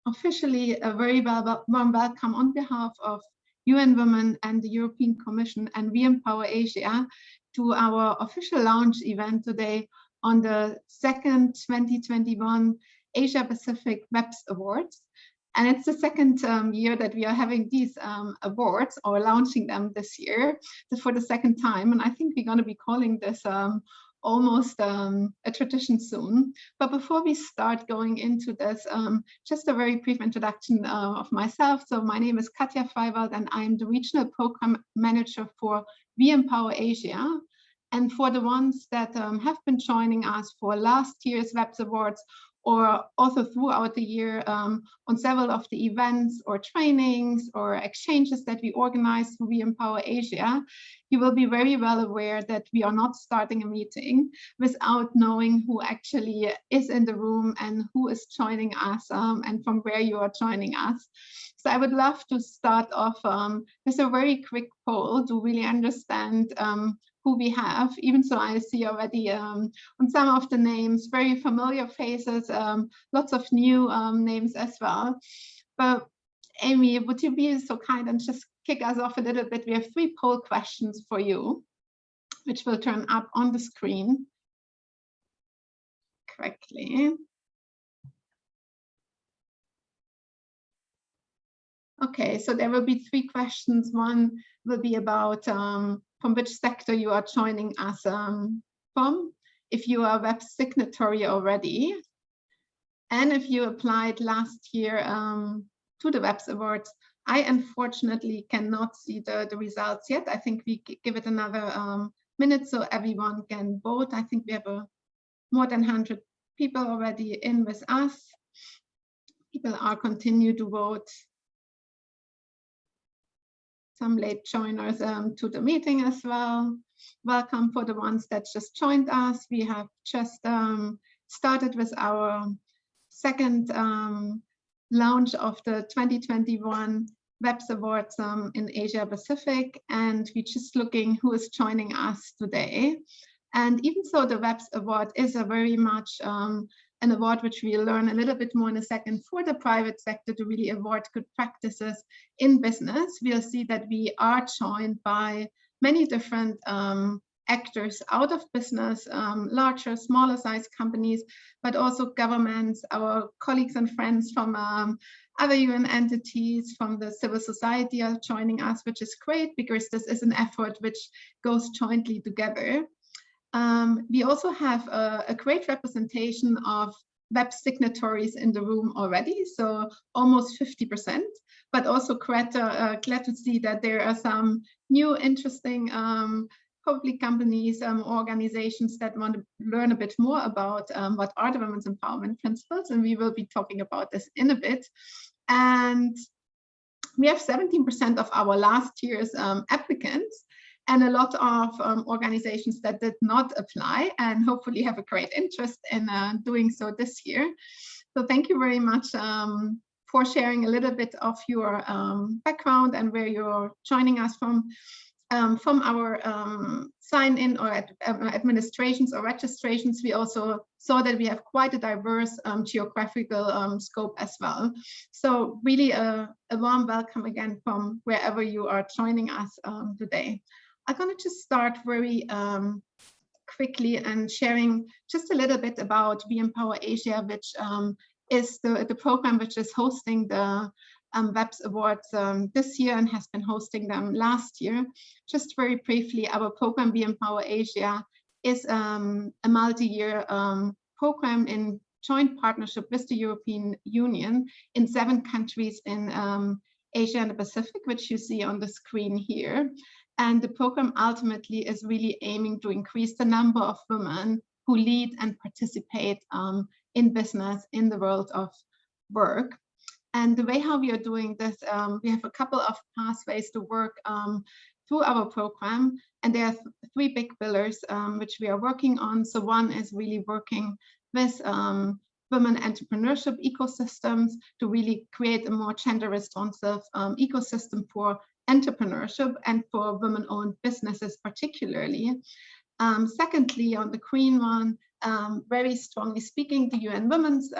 officially a very warm welcome on behalf of UN Women and the European Commission and We Empower Asia to our official launch event today on the second 2021 Asia-Pacific WEPs Awards. And it's the second year that we are having these awards, or launching them this year for the second time. And I think we're going to be calling this almost a tradition soon. But before we start going into this, just a very brief introduction of myself. So my name is Katja Freiwald, and I'm the Regional Program Manager for We Empower Asia. And for the ones that have been joining us for last year's WEPs Awards, or also throughout the year on several of the events or trainings or exchanges that we organize through We Empower Asia, you will be very well aware that we are not starting a meeting without knowing who actually is in the room and who is joining us and from where you are joining us. So I would love to start off with a very quick poll to really understand who we have. Even so, I see already on some of the names, very familiar faces, lots of new names as well. But Amy, would you be so kind and just kick us off a little bit? We have 3 poll questions for you, which will turn up on the screen correctly. Okay, so there will be 3 questions. One will be about from which sector you are joining us from, if you are a web signatory already, and if you applied last year to the WEPs Awards. I unfortunately cannot see the results yet. I think we give it another minute so everyone can vote. I think we have more than 100 people already in with us. People are continue to vote. Some late joiners to the meeting as well. Welcome for the ones that just joined us. We have just started with our second launch of the 2021 WEPs Awards in Asia Pacific, and we're just looking who is joining us today. And even so, the WEPs Award is a very much an award which we'll learn a little bit more in a second for the private sector to really award good practices in business. We'll see that we are joined by many different actors out of business, larger, smaller size companies, but also governments, our colleagues and friends from other UN entities, from the civil society are joining us, which is great because this is an effort which goes jointly together. We also have a great representation of web signatories in the room already, so almost 50%, but also glad to see that there are some new interesting public companies, organizations that want to learn a bit more about what are the women's empowerment principles, and we will be talking about this in a bit. And we have 17% of our last year's applicants, and a lot of organizations that did not apply and hopefully have a great interest in doing so this year. So thank you very much for sharing a little bit of your background and where you're joining us from our sign-in or administrations or registrations. We also saw that we have quite a diverse geographical scope as well. So really a warm welcome again from wherever you are joining us today. I'm going to just start very quickly and sharing just a little bit about We Empower Asia, which is the program which is hosting the WEPs Awards this year and has been hosting them last year. Just very briefly, our program We Empower Asia is a multi-year program in joint partnership with the European Union in 7 countries in Asia and the Pacific, which you see on the screen here. And the program ultimately is really aiming to increase the number of women who lead and participate in business in the world of work. And the way how we are doing this, we have a couple of pathways to work through our program. And there are 3 big pillars which we are working on. So one is really working with women entrepreneurship ecosystems to really create a more gender responsive ecosystem for entrepreneurship and for women-owned businesses particularly. Secondly, on the green one, very strongly speaking, the UN Women's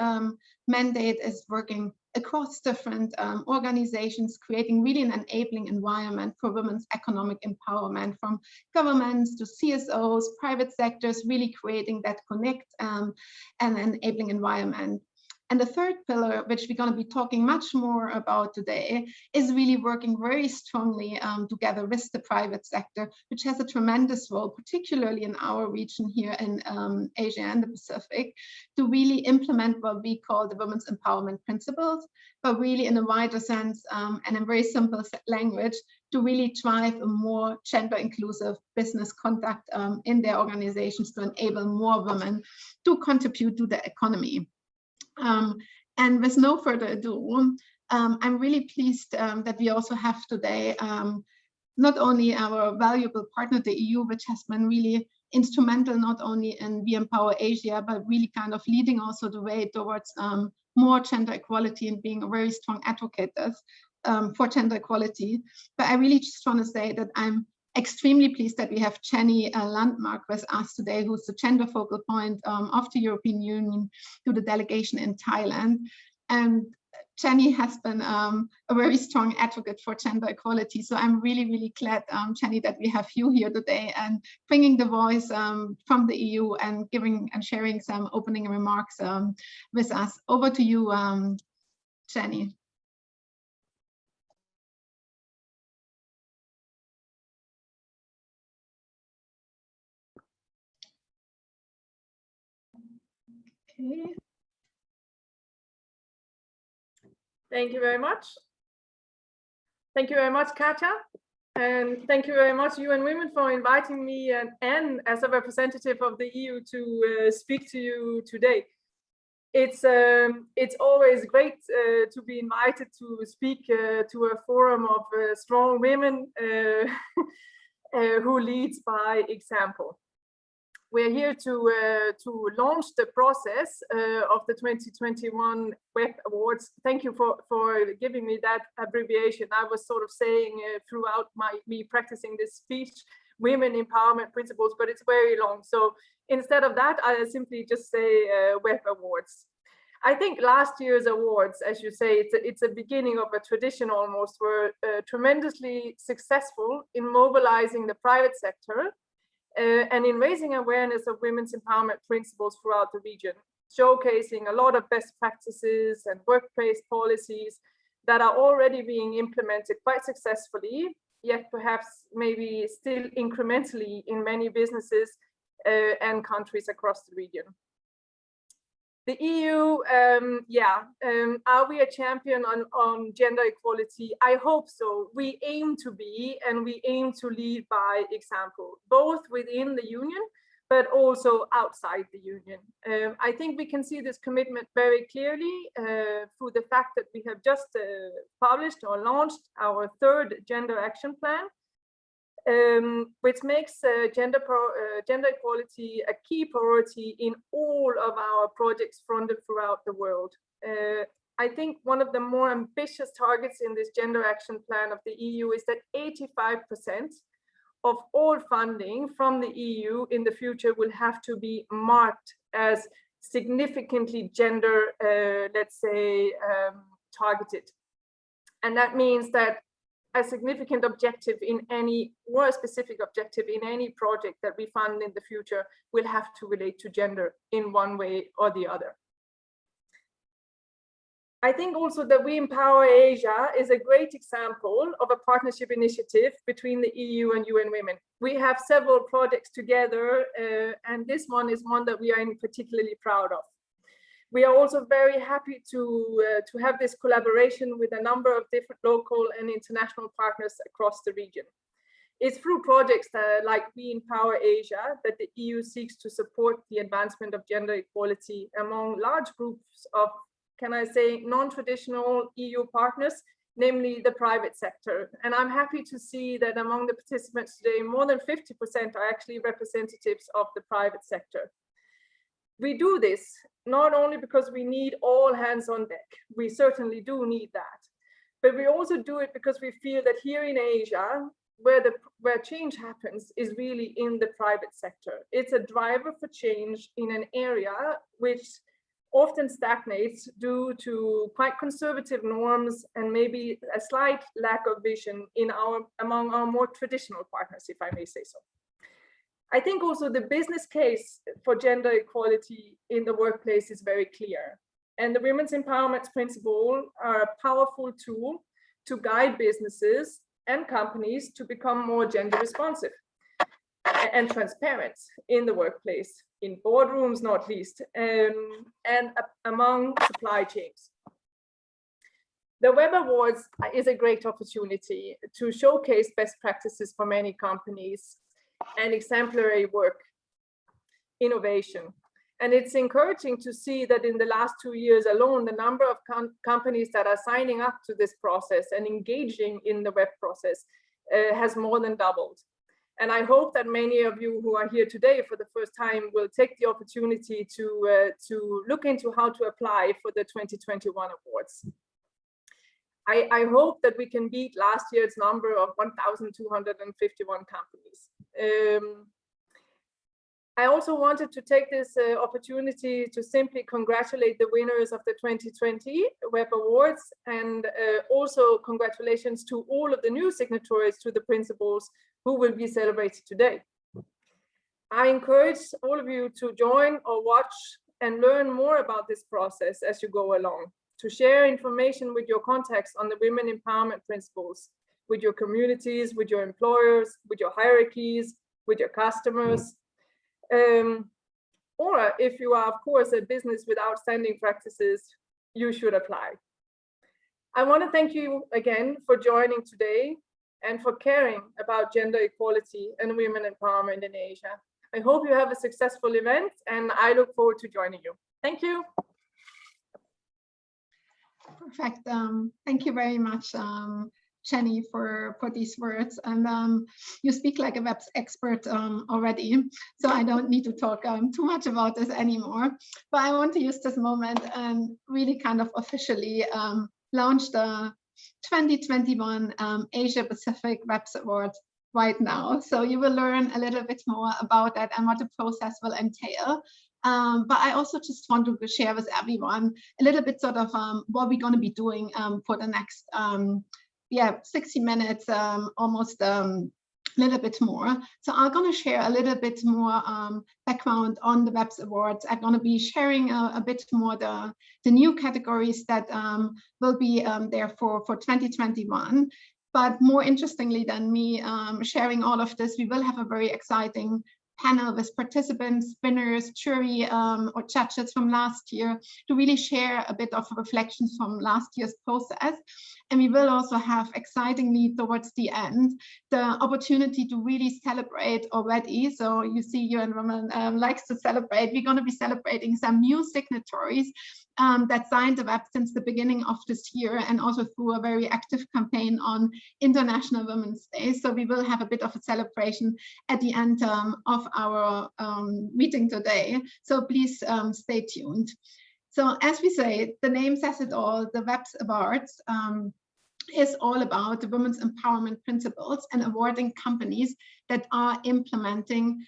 mandate is working across different organizations, creating really an enabling environment for women's economic empowerment, from governments to CSOs, private sectors, really creating that connect and enabling environment. And the third pillar, which we're going to be talking much more about today, is really working very strongly together with the private sector, which has a tremendous role, particularly in our region here in Asia and the Pacific, to really implement what we call the women's empowerment principles, but really in a wider sense and in very simple language, to really drive a more gender inclusive business conduct in their organizations to enable more women to contribute to the economy. And with no further ado, I'm really pleased that we also have today not only our valuable partner, the EU, which has been really instrumental not only in We Empower Asia, but really kind of leading also the way towards more gender equality and being a very strong advocate for gender equality. But I really just want to say that I'm extremely pleased that we have Jenny Landmark with us today, who's the gender focal point of the European Union to the delegation in Thailand. And Jenny has been a very strong advocate for gender equality. So I'm really, really glad, Jenny, that we have you here today and bringing the voice from the EU and giving and sharing some opening remarks with us. Over to you, Jenny. Okay. Thank you very much. Thank you very much, Katja. And thank you very much, UN Women, for inviting me and as a representative of the EU to speak to you today. It's always great to be invited to speak to a forum of strong women who leads by example. We're here to launch the process of the 2021 WEP Awards. Thank you for giving me that abbreviation. I was sort of saying throughout me practicing this speech, Women Empowerment Principles, but it's very long. So instead of that, I simply just say WEP Awards. I think last year's awards, as you say, it's a beginning of a tradition almost, were tremendously successful in mobilizing the private sector and in raising awareness of women's empowerment principles throughout the region, showcasing a lot of best practices and workplace policies that are already being implemented quite successfully, yet perhaps maybe still incrementally in many businesses and countries across the region. The EU, are we a champion on gender equality? I hope so. We aim to be, and we aim to lead by example, both within the union, but also outside the union. I think we can see this commitment very clearly through the fact that we have just published or launched our third gender action plan, which makes gender equality a key priority in all of our projects funded throughout the world. I think one of the more ambitious targets in this gender action plan of the EU is that 85% of all funding from the EU in the future will have to be marked as significantly gender, let's say, targeted. And that means that a significant objective in any, or a specific objective in any project that we fund in the future will have to relate to gender in one way or the other. I think also that We Empower Asia is a great example of a partnership initiative between the EU and UN Women. We have several projects together, and this one is one that we are particularly proud of. We are also very happy to have this collaboration with a number of different local and international partners across the region. It's through projects like We Empower Asia that the EU seeks to support the advancement of gender equality among large groups of, can I say, non-traditional EU partners, namely the private sector. And I'm happy to see that among the participants today, more than 50% are actually representatives of the private sector. We do this not only because we need all hands on deck, we certainly do need that, but we also do it because we feel that here in Asia, where change happens is really in the private sector. It's a driver for change in an area which often stagnates due to quite conservative norms and maybe a slight lack of vision among our more traditional partners, if I may say so. I think also the business case for gender equality in the workplace is very clear. And the Women's Empowerment Principles are a powerful tool to guide businesses and companies to become more gender responsive and transparent in the workplace, in boardrooms not least, and among supply chains. The Web Awards is a great opportunity to showcase best practices for many companies and exemplary work, innovation. And it's encouraging to see that in the last 2 years alone, the number of companies that are signing up to this process and engaging in the web process has more than doubled. And I hope that many of you who are here today for the first time will take the opportunity to look into how to apply for the 2021 awards. I hope that we can beat last year's number of 1,251 companies. I also wanted to take this opportunity to simply congratulate the winners of the 2020 Web Awards, and also congratulations to all of the new signatories to the principles who will be celebrated today. I encourage all of you to join or watch and learn more about this process as you go along, to share information with your contacts on the Women Empowerment Principles, with your communities, with your employers, with your hierarchies, with your customers. Or if you are, of course, a business with outstanding practices, you should apply. I want to thank you again for joining today and for caring about gender equality and women empowerment in Asia. I hope you have a successful event, and I look forward to joining you. Thank you. Perfect. Thank you very much, Jenny, for these words. And you speak like a web expert already, so I don't need to talk too much about this anymore. But I want to use this moment and really kind of officially launch the 2021 Asia-Pacific WEPs Awards right now. So you will learn a little bit more about that and what the process will entail. But I also just want to share with everyone a little bit sort of what we're going to be doing for the next 60 minutes, almost a little bit more. So I'm going to share a little bit more background on the WEPs Awards. I'm going to be sharing a bit more the new categories that will be there for 2021. But more interestingly than me sharing all of this, we will have a very exciting panel with participants, winners, jury, or judges from last year to really share a bit of reflections from last year's process. And we will also have, excitingly towards the end, the opportunity to really celebrate already. So you see, you and Roman likes to celebrate. We're going to be celebrating some new signatories that signed the web since the beginning of this year, and also through a very active campaign on International Women's Day. So we will have a bit of a celebration at the end of our meeting today. So please stay tuned. So as we say, the name says it all, the WEPs Awards is all about the women's empowerment principles and awarding companies that are implementing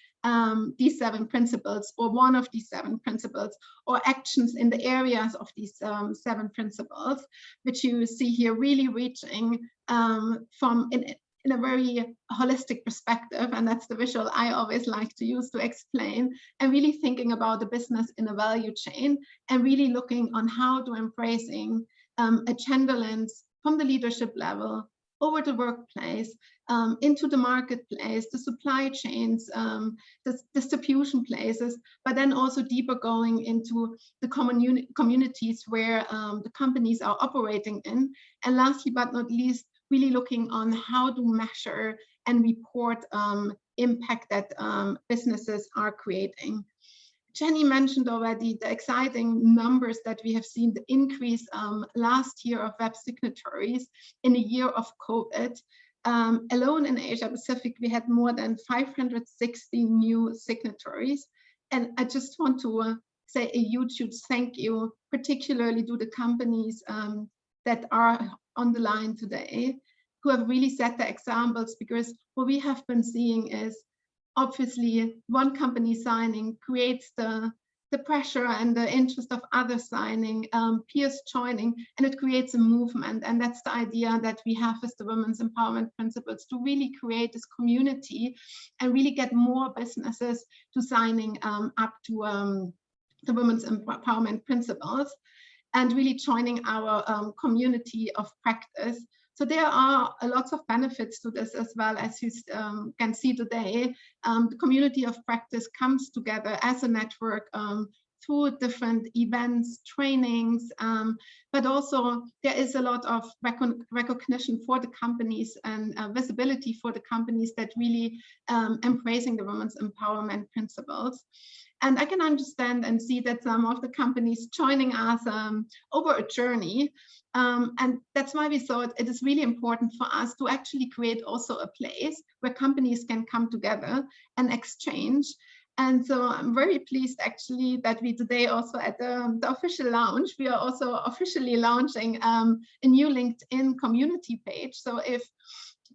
these 7 principles, or one of these 7 principles, or actions in the areas of these 7 principles, which you see here really reaching from in a very holistic perspective. And that's the visual I always like to use to explain, and really thinking about the business in a value chain, and really looking on how to embracing a gender lens from the leadership level over the workplace, into the marketplace, the supply chains, the distribution places, but then also deeper going into the communities where the companies are operating in. And lastly, but not least, really looking on how to measure and report impact that businesses are creating. Jenny mentioned already the exciting numbers that we have seen, the increase last year of web signatories in a year of COVID. Alone in Asia Pacific, we had more than 560 new signatories. And I just want to say a huge thank you, particularly to the companies that are on the line today, who have really set the examples, because what we have been seeing is, obviously, one company signing creates the the pressure and the interest of others signing, peers joining, and it creates a movement. And that's the idea that we have with the Women's Empowerment Principles, to really create this community and really get more businesses to signing up to the Women's Empowerment Principles, and really joining our community of practice. So there are a lot of benefits to this as well. As you can see today, the community of practice comes together as a network through different events, trainings, but also there is a lot of recognition for the companies and visibility for the companies that really embracing the women's empowerment principles. And I can understand and see that some of the companies joining us over a journey. And that's why we thought it is really important for us to actually create also a place where companies can come together and exchange. And so I'm very pleased actually that we today also at the official launch, we are also officially launching a new LinkedIn community page. So if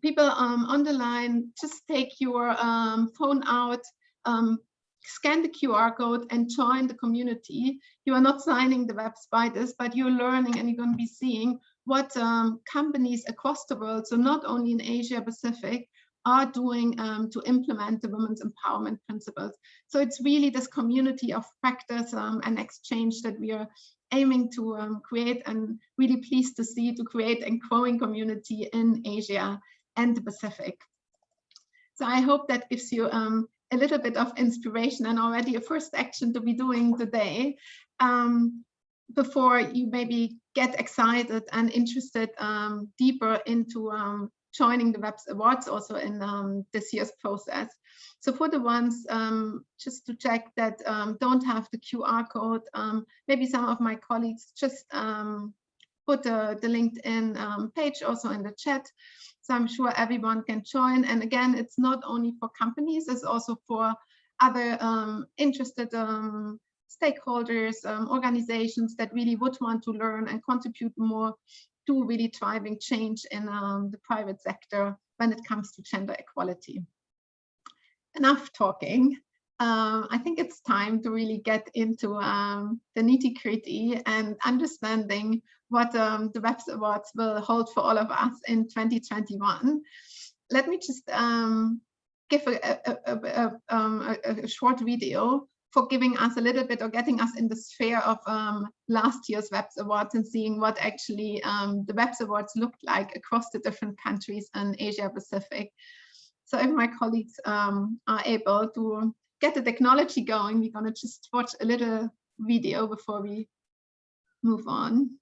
people on the line, just take your phone out, scan the QR code and join the community. You are not signing the webs by this, but you're learning and you're going to be seeing what companies across the world, so not only in Asia Pacific, are doing to implement the women's empowerment principles. So it's really this community of practice and exchange that we are aiming to create, and really pleased to see to create a growing community in Asia and the Pacific. So I hope that gives you a little bit of inspiration and already a first action to be doing today before you maybe get excited and interested deeper into joining the WEPs Awards also in this year's process. So for the ones just to check that don't have the QR code, maybe some of my colleagues just put the LinkedIn page also in the chat. So I'm sure everyone can join. And again, it's not only for companies, it's also for other interested stakeholders, organizations that really would want to learn and contribute more to really driving change in the private sector when it comes to gender equality. Enough talking. I think it's time to really get into the nitty-gritty and understanding what the WEPs Awards will hold for all of us in 2021. Let me just give a short video for giving us a little bit, or getting us in the sphere of last year's WEPs Awards and seeing what actually the WEPs Awards looked like across the different countries in Asia Pacific. So if my colleagues are able to get the technology going, we're going to just watch a little video before we move on.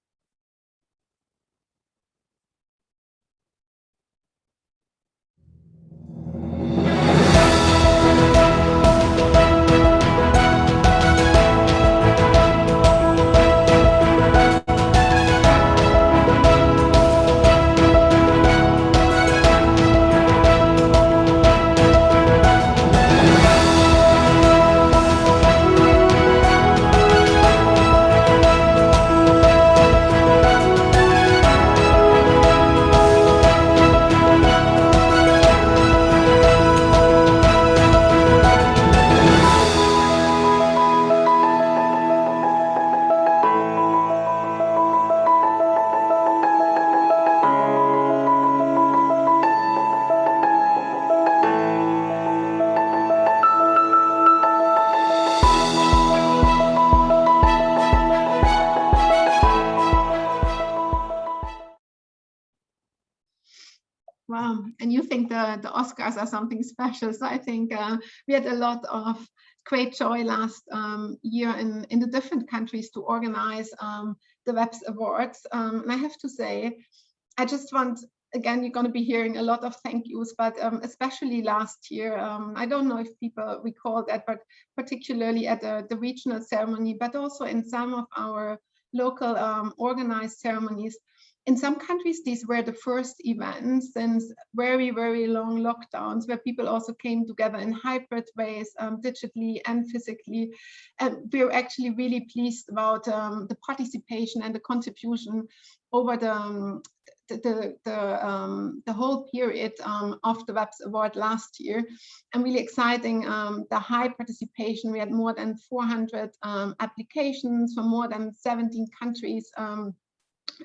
Wow, and you think the Oscars are something special. So I think we had a lot of great joy last year in the different countries to organize the WEPs Awards. And I have to say, I just want, again, you're going to be hearing a lot of thank yous, but especially last year, I don't know if people recall that, but particularly at the regional ceremony, but also in some of our local organized ceremonies. In some countries, these were the first events since very, very long lockdowns, where people also came together in hybrid ways, digitally and physically. And we're actually really pleased about the participation and the contribution over the whole period of the WEPs Award last year, and really exciting the high participation. We had more than 400 applications from more than 17 countries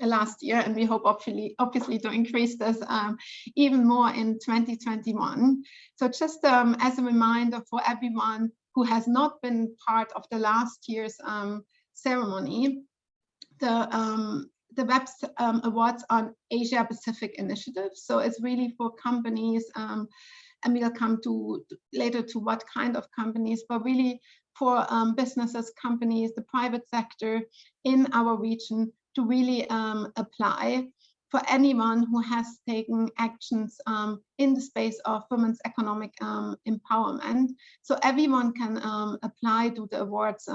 last year, and we hope obviously to increase this even more in 2021. So just as a reminder for everyone who has not been part of the last year's ceremony, the WEPs Awards on Asia-Pacific initiative. So it's really for companies, and we'll come to later to what kind of companies, but really for businesses, companies, the private sector in our region to really apply for anyone who has taken actions in the space of women's economic empowerment. So everyone can apply to the awards,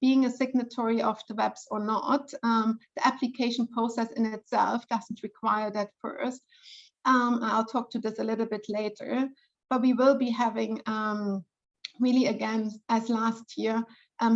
being a signatory of the WEPs or not. The application process in itself doesn't require that first. I'll talk to this a little bit later, but we will be having really, again, as last year,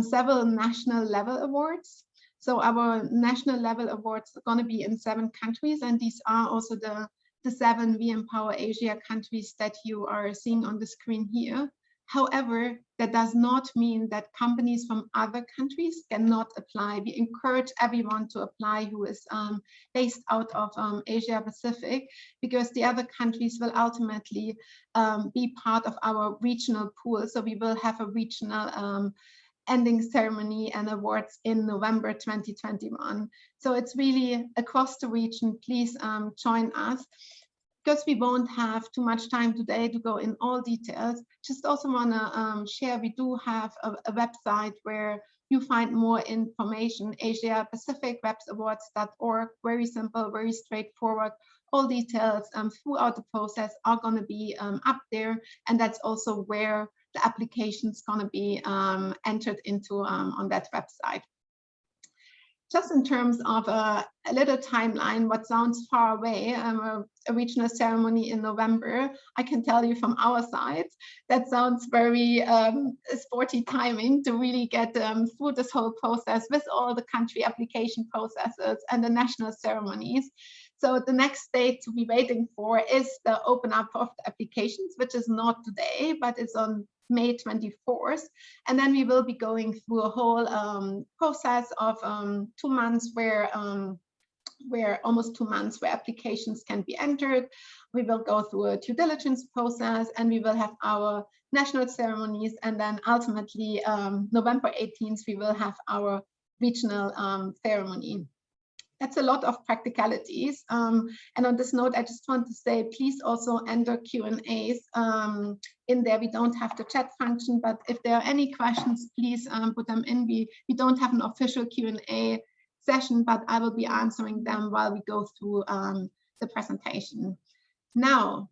several national level awards. So our national level awards are going to be in 7 countries, and these are also the 7 We Empower Asia countries that you are seeing on the screen here. However, that does not mean that companies from other countries cannot apply. We encourage everyone to apply who is based out of Asia Pacific, because the other countries will ultimately be part of our regional pool. So we will have a regional ending ceremony and awards in November 2021. So it's really across the region. Please join us. Because we won't have too much time today to go in all details, just also want to share, we do have a website where you find more information, Asia-Pacific WEPs Awards.org, very simple, very straightforward. All details throughout the process are going to be up there, and that's also where the application is going to be entered into on that website. Just in terms of a little timeline, what sounds far away, a regional ceremony in November, I can tell you from our side, that sounds very sporty timing to really get through this whole process with all the country application processes and the national ceremonies. So the next date to be waiting for is the open up of the applications, which is not today, but it's on May 24th. And then we will be going through a whole process of 2 months where almost 2 months where applications can be entered. We will go through a due diligence process, and we will have our national ceremonies. And then ultimately, November 18th, we will have our regional ceremony. That's a lot of practicalities. And on this note, I just want to say, please also enter Q&As in there. We don't have the chat function, but if there are any questions, please put them in. We don't have an official Q&A session, but I will be answering them while we go through the presentation. Now,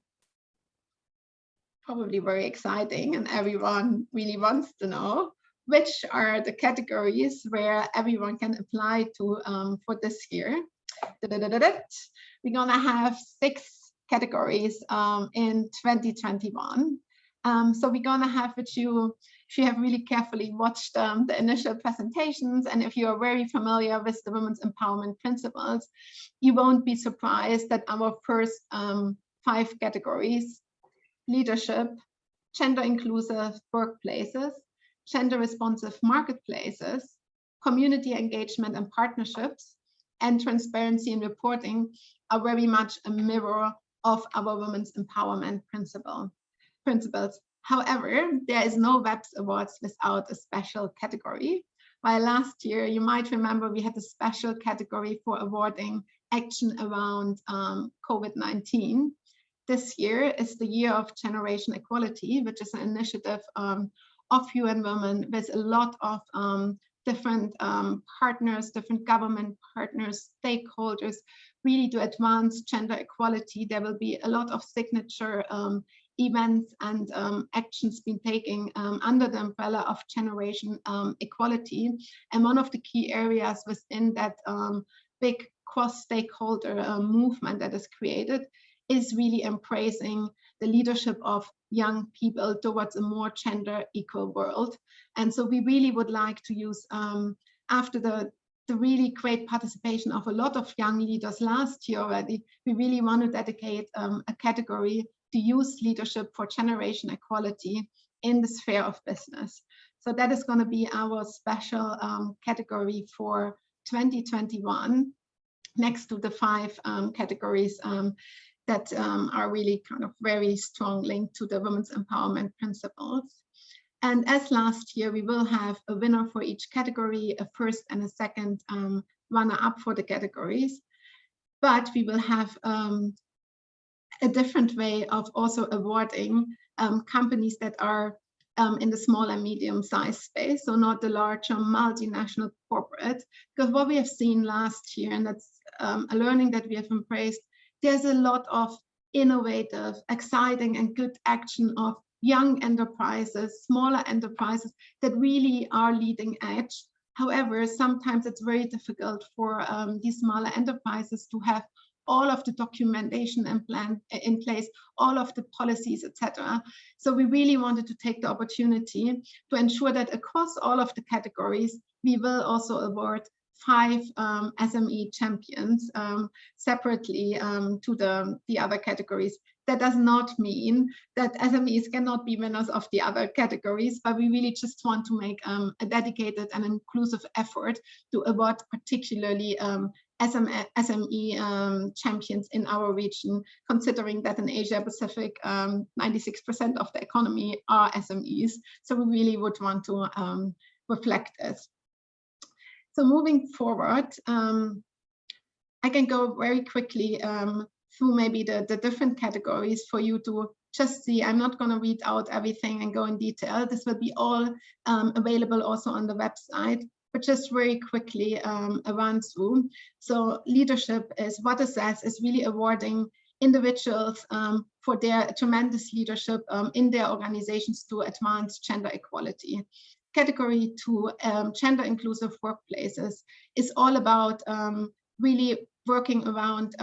probably very exciting, and everyone really wants to know, which are the categories where everyone can apply to for this year. We're gonna have 6 categories in 2021. So we're gonna have, which if you have really carefully watched the initial presentations, and if you are very familiar with the women's empowerment principles, you won't be surprised that our first 5 categories: leadership, gender inclusive workplaces, gender responsive marketplaces, community engagement and partnerships, and transparency in reporting, are very much a mirror of our women's empowerment principles. However, there is no WEPs Awards without a special category. While last year, you might remember, we had a special category for awarding action around COVID-19. This year is the year of generation equality, which is an initiative of UN Women with a lot of different partners, different government partners, stakeholders, really to advance gender equality. There will be a lot of signature events and actions being taken under the umbrella of generation equality. And one of the key areas within that big cross-stakeholder movement that is created is really embracing the leadership of young people towards a more gender equal world. And so we really would like to use, after the the really great participation of a lot of young leaders last year already, we really want to dedicate a category to youth leadership for generation equality in the sphere of business. So that is going to be our special category for 2021, next to the 5 categories that are really kind of very strong linked to the women's empowerment principles. And as last year, we will have a winner for each category, a first and a second runner-up for the categories. But we will have a different way of also awarding companies that are in the small and medium-sized space, so not the larger multinational corporate. Because what we have seen last year, and that's a learning that we have embraced, there's a lot of innovative, exciting, and good action of young enterprises, smaller enterprises that really are leading edge. However, sometimes it's very difficult for these smaller enterprises to have all of the documentation and plan in place, all of the policies, etc. So we really wanted to take the opportunity to ensure that across all of the categories, we will also award 5 SME champions separately to the other categories. That does not mean that SMEs cannot be winners of the other categories, but we really just want to make a dedicated and inclusive effort to award particularly SME champions in our region, considering that in Asia-Pacific, 96% of the economy are SMEs. So we really would want to reflect this. So moving forward, I can go very quickly through maybe the different categories for you to just see. I'm not going to read out everything and go in detail. This will be all available also on the website, but just very quickly a run through. So leadership is what it says, is really awarding individuals for their tremendous leadership in their organizations to advance gender equality. Category 2, gender inclusive workplaces, is all about really working around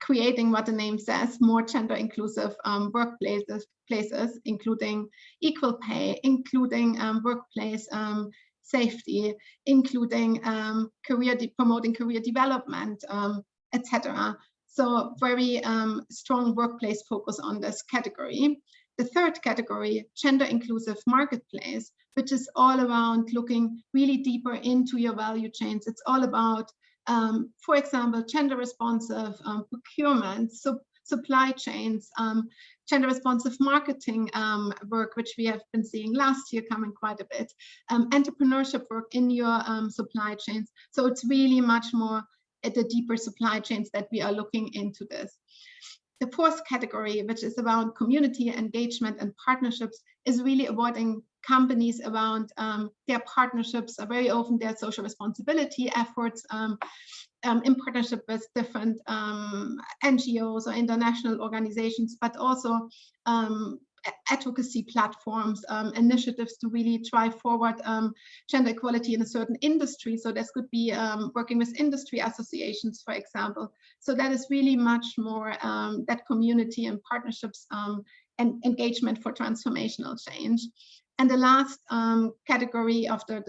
creating what the name says, more gender inclusive workplaces, including equal pay, including workplace safety, including promoting career development, etc. So very strong workplace focus on this category. The third category, gender inclusive marketplace, which is all around looking really deeper into your value chains. It's all about, for example, gender responsive procurement, supply chains, gender responsive marketing work, which we have been seeing last year coming quite a bit, entrepreneurship work in your supply chains. So it's really much more at the deeper supply chains that we are looking into this. The fourth category, which is around community engagement and partnerships, is really awarding companies around their partnerships, very often their social responsibility efforts in partnership with different NGOs or international organizations, but also advocacy platforms, initiatives to really drive forward gender equality in a certain industry. So this could be working with industry associations, for example. So that is really much more that community and partnerships and engagement for transformational change. And the last category of the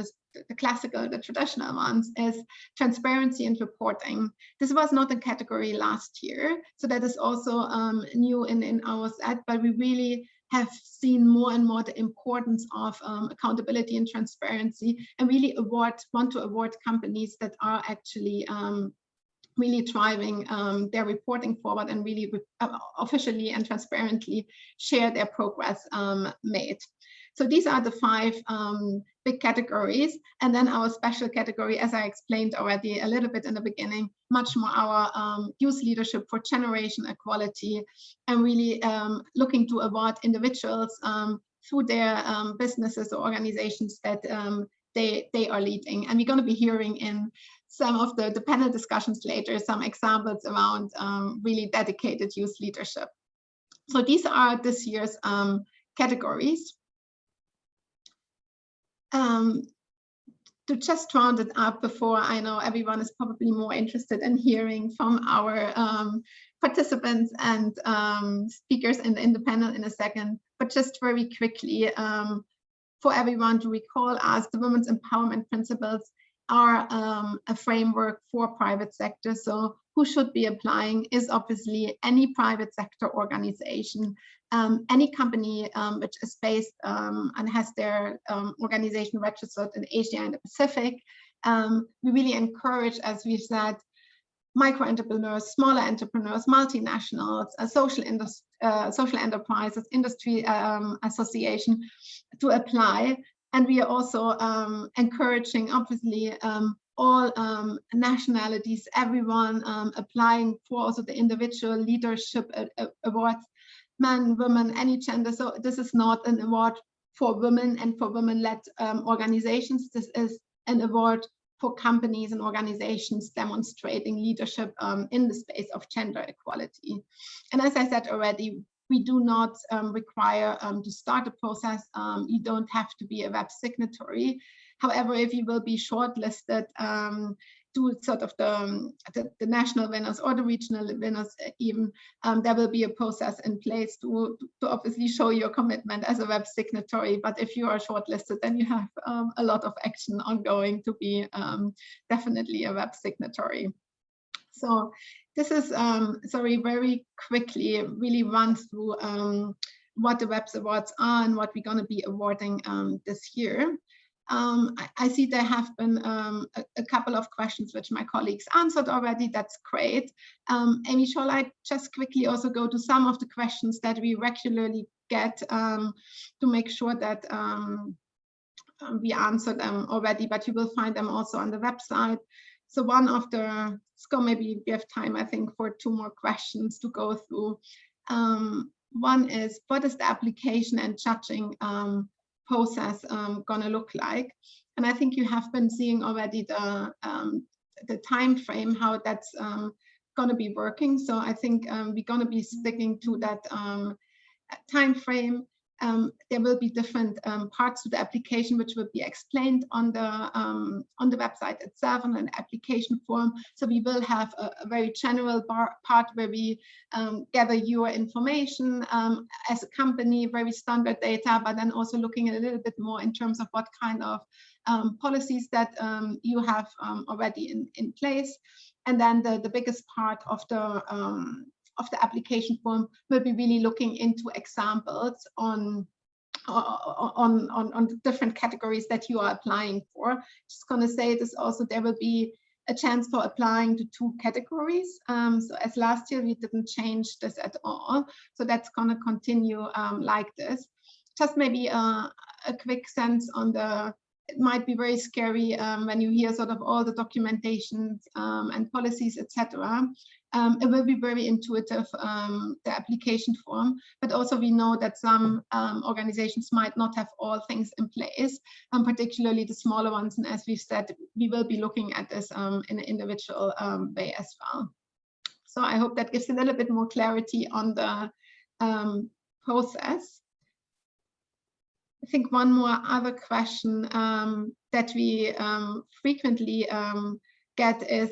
classical, the traditional ones, is transparency and reporting. This was not a category last year, so that is also new in our set, but we really have seen more and more the importance of accountability and transparency, and really want to award companies that are actually really driving their reporting forward and really officially and transparently share their progress made. So these are the 5 big categories. And then our special category, as I explained already a little bit in the beginning, much more our youth leadership for generation equality, and really looking to award individuals through their businesses or organizations that they are leading. And we're going to be hearing in some of the panel discussions later some examples around really dedicated youth leadership. So these are this year's categories. To just round it up before, I know everyone is probably more interested in hearing from our participants and speakers in the panel in a second, but just very quickly for everyone to recall us, the Women's Empowerment Principles are a framework for private sector. So who should be applying is obviously any private sector organization, any company which is based and has their organization registered in Asia and the Pacific. We really encourage, as we've said, micro entrepreneurs, smaller entrepreneurs, multinationals, social enterprises, industry association to apply. And we are also encouraging, obviously, all nationalities, everyone applying for also the individual leadership awards, men, women, any gender. So this is not an award for women and for women-led organizations. This is an award for companies and organizations demonstrating leadership in the space of gender equality. And as I said already, we do not require to start a process. You don't have to be a web signatory. However, if you will be shortlisted to sort of the national winners or the regional winners even, there will be a process in place to obviously show your commitment as a web signatory. But if you are shortlisted, then you have a lot of action ongoing to be definitely a web signatory. So this is, sorry, very quickly really run through what the WEPs Awards are and what we're going to be awarding this year. I see there have been a couple of questions which my colleagues answered already. That's great. Amy, shall I just quickly also go to some of the questions that we regularly get to make sure that we answer them already, but you will find them also on the website. So one of the, maybe we have time, I think, for 2 more questions to go through. One is, what is the application and judging process gonna look like? And I think you have been seeing already the time frame, how that's gonna be working. So I think we're gonna be sticking to that time frame. There will be different parts to the application which will be explained on the website itself on an application form. So we will have a very general part where we gather your information as a company, very standard data, but then also looking a little bit more in terms of what kind of policies that you have already in place. And then the biggest part of the application form will be really looking into examples on different categories that you are applying for. Just going to say this also, there will be a chance for applying to 2 categories. So as last year, we didn't change this at all. So that's going to continue like this. Just maybe a quick sense on it might be very scary when you hear sort of all the documentations and policies, etc. It will be very intuitive, the application form, but also we know that some organizations might not have all things in place, particularly the smaller ones. And as we've said, we will be looking at this in an individual way as well. So I hope that gives a little bit more clarity on the process. I think one more other question that we frequently get is,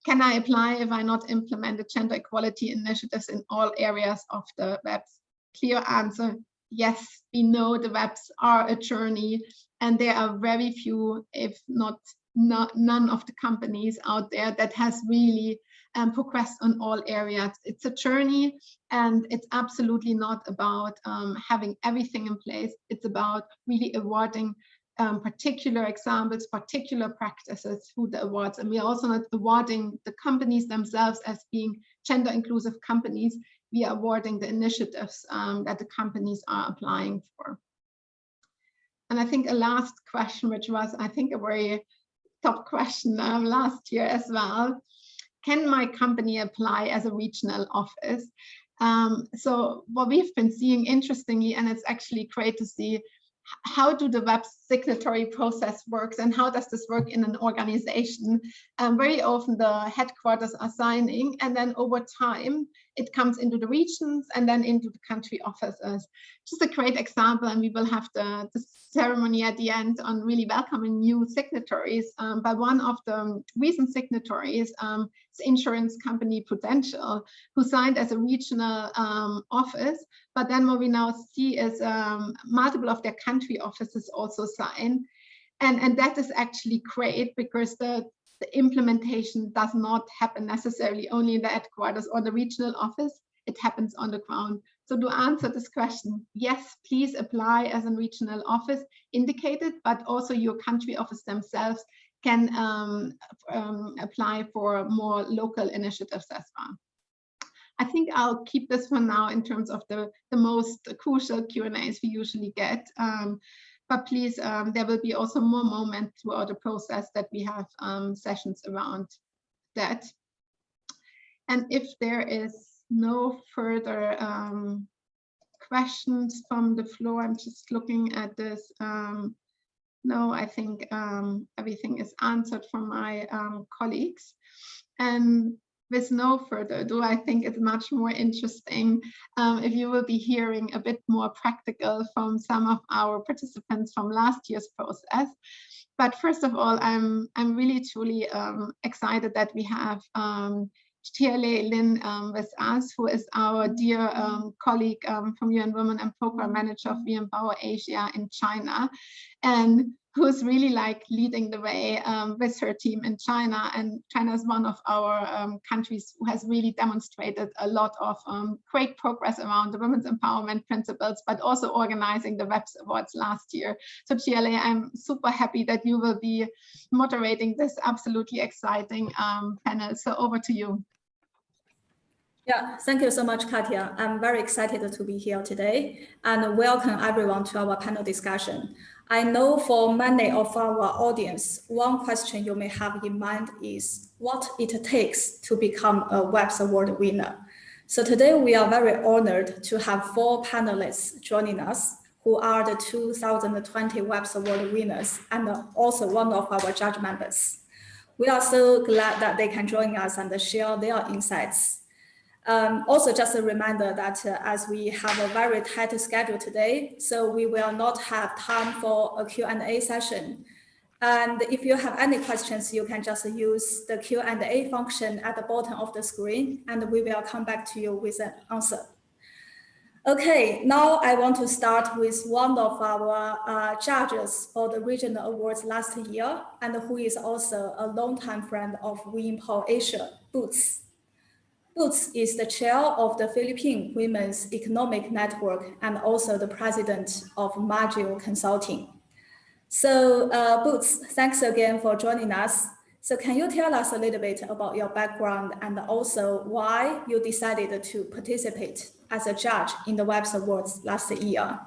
can I apply if I not implemented gender equality initiatives in all areas of the WEPs? Clear answer, yes. We know the WEPs are a journey, and there are very few, if not none of the companies out there that has really progressed on all areas. It's a journey, and it's absolutely not about having everything in place. It's about really awarding particular examples, particular practices through the awards. And we are also not awarding the companies themselves as being gender inclusive companies. We are awarding the initiatives that the companies are applying for. And I think a last question, which was, I think, a very top question last year as well. Can my company apply as a regional office? So what we've been seeing, interestingly, and it's actually great to see, how do the WEPs signatory process works and how does this work in an organization? Very often the headquarters are signing, and then over time it comes into the regions and then into the country offices. Just a great example, and we will have the ceremony at the end on really welcoming new signatories. But one of the recent signatories is insurance company Prudential, who signed as a regional office. But then what we now see is multiple of their country offices also sign. And that is actually great because the implementation does not happen necessarily only in the headquarters or the regional office. It happens on the ground. So to answer this question, yes, please apply as a regional office indicated, but also your country office themselves can apply for more local initiatives as well. I think I'll keep this for now in terms of the most crucial Q&As we usually get. But please, there will be also more moments throughout the process that we have sessions around that. And if there is no further questions from the floor, I'm just looking at this. No, I think everything is answered from my colleagues. And with no further ado, I think it's much more interesting if you will be hearing a bit more practical from some of our participants from last year's process. But first of all, I'm really truly excited that we have Tiale Lin with us, who is our dear colleague from UN Women and Program Manager of We Empower Asia in China, and who's really like leading the way with her team in China. And China is one of our countries who has really demonstrated a lot of great progress around the women's empowerment principles, but also organizing the WEPs Awards last year. So Tiale, I'm super happy that you will be moderating this absolutely exciting panel. So over to you. Yeah, thank you so much, Katya. I'm very excited to be here today and welcome everyone to our panel discussion. I know for many of our audience, one question you may have in mind is what it takes to become a WEPs Award winner. So today we are very honored to have 4 panelists joining us who are the 2020 WEPs Award winners and also one of our judge members. We are so glad that they can join us and share their insights. Also, just a reminder that as we have a very tight schedule today, so we will not have time for a Q&A session. And if you have any questions, you can just use the Q&A function at the bottom of the screen, and we will come back to you with an answer. Okay, now I want to start with one of our judges for the regional awards last year, and who is also a longtime friend of We Empower Asia, Boots. Boots is the chair of the Philippine Women's Economic Network and also the president of Mageo Consulting. So Boots, thanks again for joining us. So can you tell us a little bit about your background and also why you decided to participate as a judge in the WEPs Awards last year?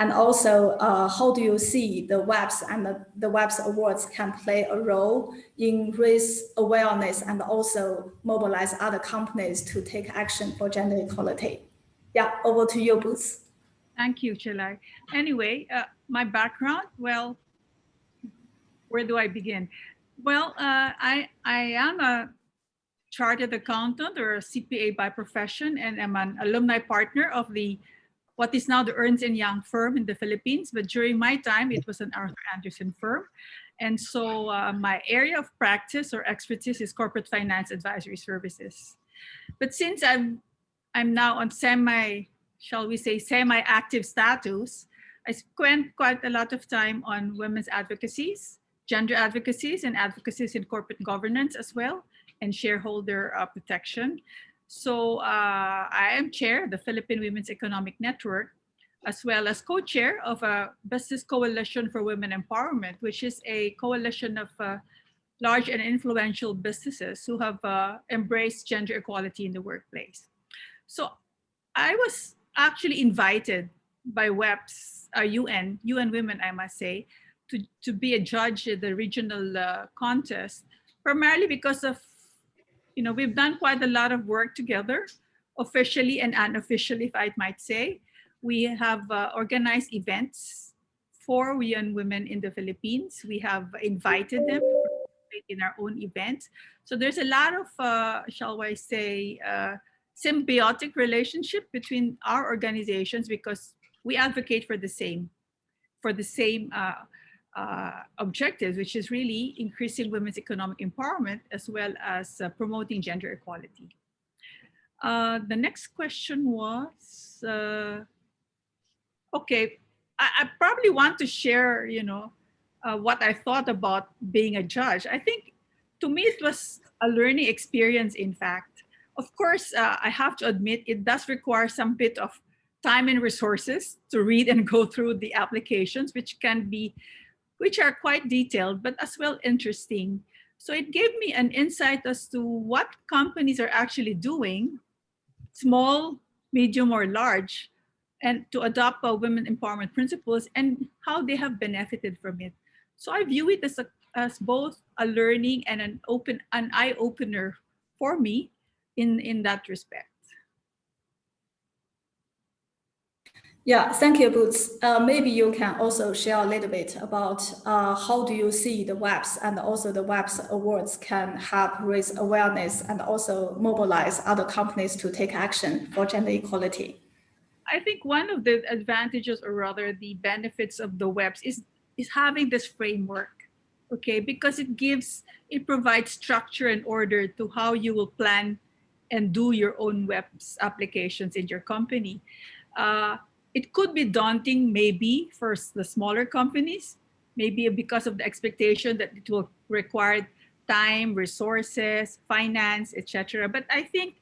And also, how do you see the WEPs and the WEPs Awards can play a role in raise awareness and also mobilize other companies to take action for gender equality? Yeah, over to you, Boots. Thank you, Chelai. Anyway, my background, well, where do I begin? Well, I am a chartered accountant or a CPA by profession, and I'm an alumni partner of what is now the Ernst & Young firm in the Philippines, but during my time, it was an Arthur Andersen firm. And so my area of practice or expertise is corporate finance advisory services. But since I'm now on shall we say, semi-active status, I spent quite a lot of time on women's advocacies, gender advocacies, and advocacies in corporate governance as well, and shareholder protection. So I am chair of the Philippine Women's Economic Network, as well as co-chair of a Business Coalition for Women Empowerment, which is a coalition of large and influential businesses who have embraced gender equality in the workplace. So I was actually invited by WEPs, UN Women, I must say, to be a judge at the regional contest, primarily because of we've done quite a lot of work together, officially and unofficially, if I might say. We have organized events for UN Women in the Philippines. We have invited them to participate in our own events. So there's a lot of, shall I say, symbiotic relationship between our organizations because we advocate for the same objectives, which is really increasing women's economic empowerment as well as promoting gender equality. The next question was, okay, I probably want to share, what I thought about being a judge. I think to me it was a learning experience, in fact. Of course, I have to admit it does require some bit of time and resources to read and go through the applications, which are quite detailed, but as well interesting. So it gave me an insight as to what companies are actually doing, small, medium, or large, and to adopt women empowerment principles and how they have benefited from it. So I view it as both a learning and an eye opener for me in that respect. Yeah, thank you, Boots. Maybe you can also share a little bit about how do you see the WEPs and also the WEPs Awards can help raise awareness and also mobilize other companies to take action for gender equality. I think one of the advantages, or rather the benefits of the WEPs is having this framework, okay? Because it provides structure and order to how you will plan and do your own WEPs applications in your company. It could be daunting maybe for the smaller companies, maybe because of the expectation that it will require time, resources, finance, etc. But I think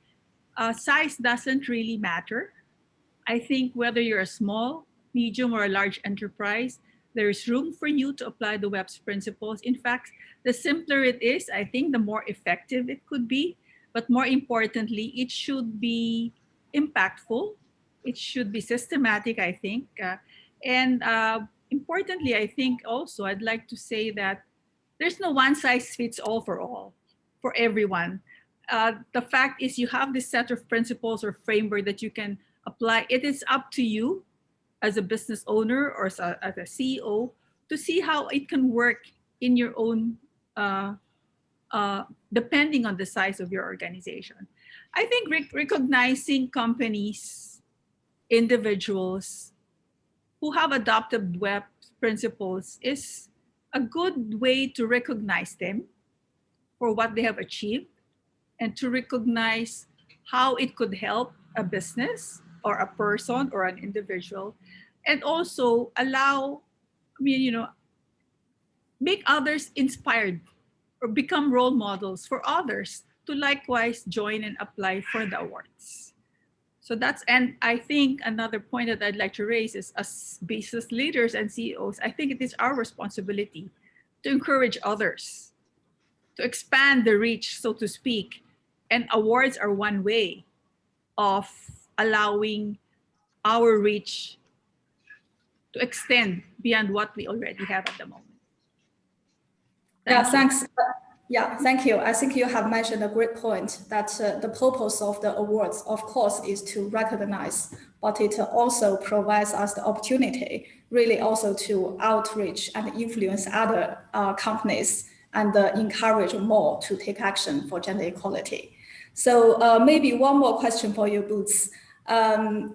size doesn't really matter. I think whether you're a small, medium, or a large enterprise, there is room for you to apply the WEPs principles. In fact, the simpler it is, I think the more effective it could be. But more importantly, it should be impactful. It should be systematic, I think. And importantly, I think also I'd like to say that there's no one size fits all for everyone. The fact is you have this set of principles or framework that you can apply. It is up to you as a business owner or as a CEO to see how it can work in your own, depending on the size of your organization. I think recognizing companies, individuals who have adopted WEPs principles is a good way to recognize them for what they have achieved and to recognize how it could help a business or a person or an individual, and also make others inspired or become role models for others to likewise join and apply for the awards. So and I think another point that I'd like to raise is, as business leaders and CEOs, I think it is our responsibility to encourage others, to expand the reach, so to speak. And awards are one way of allowing our reach to extend beyond what we already have at the moment. Thanks. Yeah, thank you. I think you have mentioned a great point that the purpose of the awards, of course, is to recognize, but it also provides us the opportunity really also to outreach and influence other companies and encourage more to take action for gender equality. So maybe one more question for you, Boots. That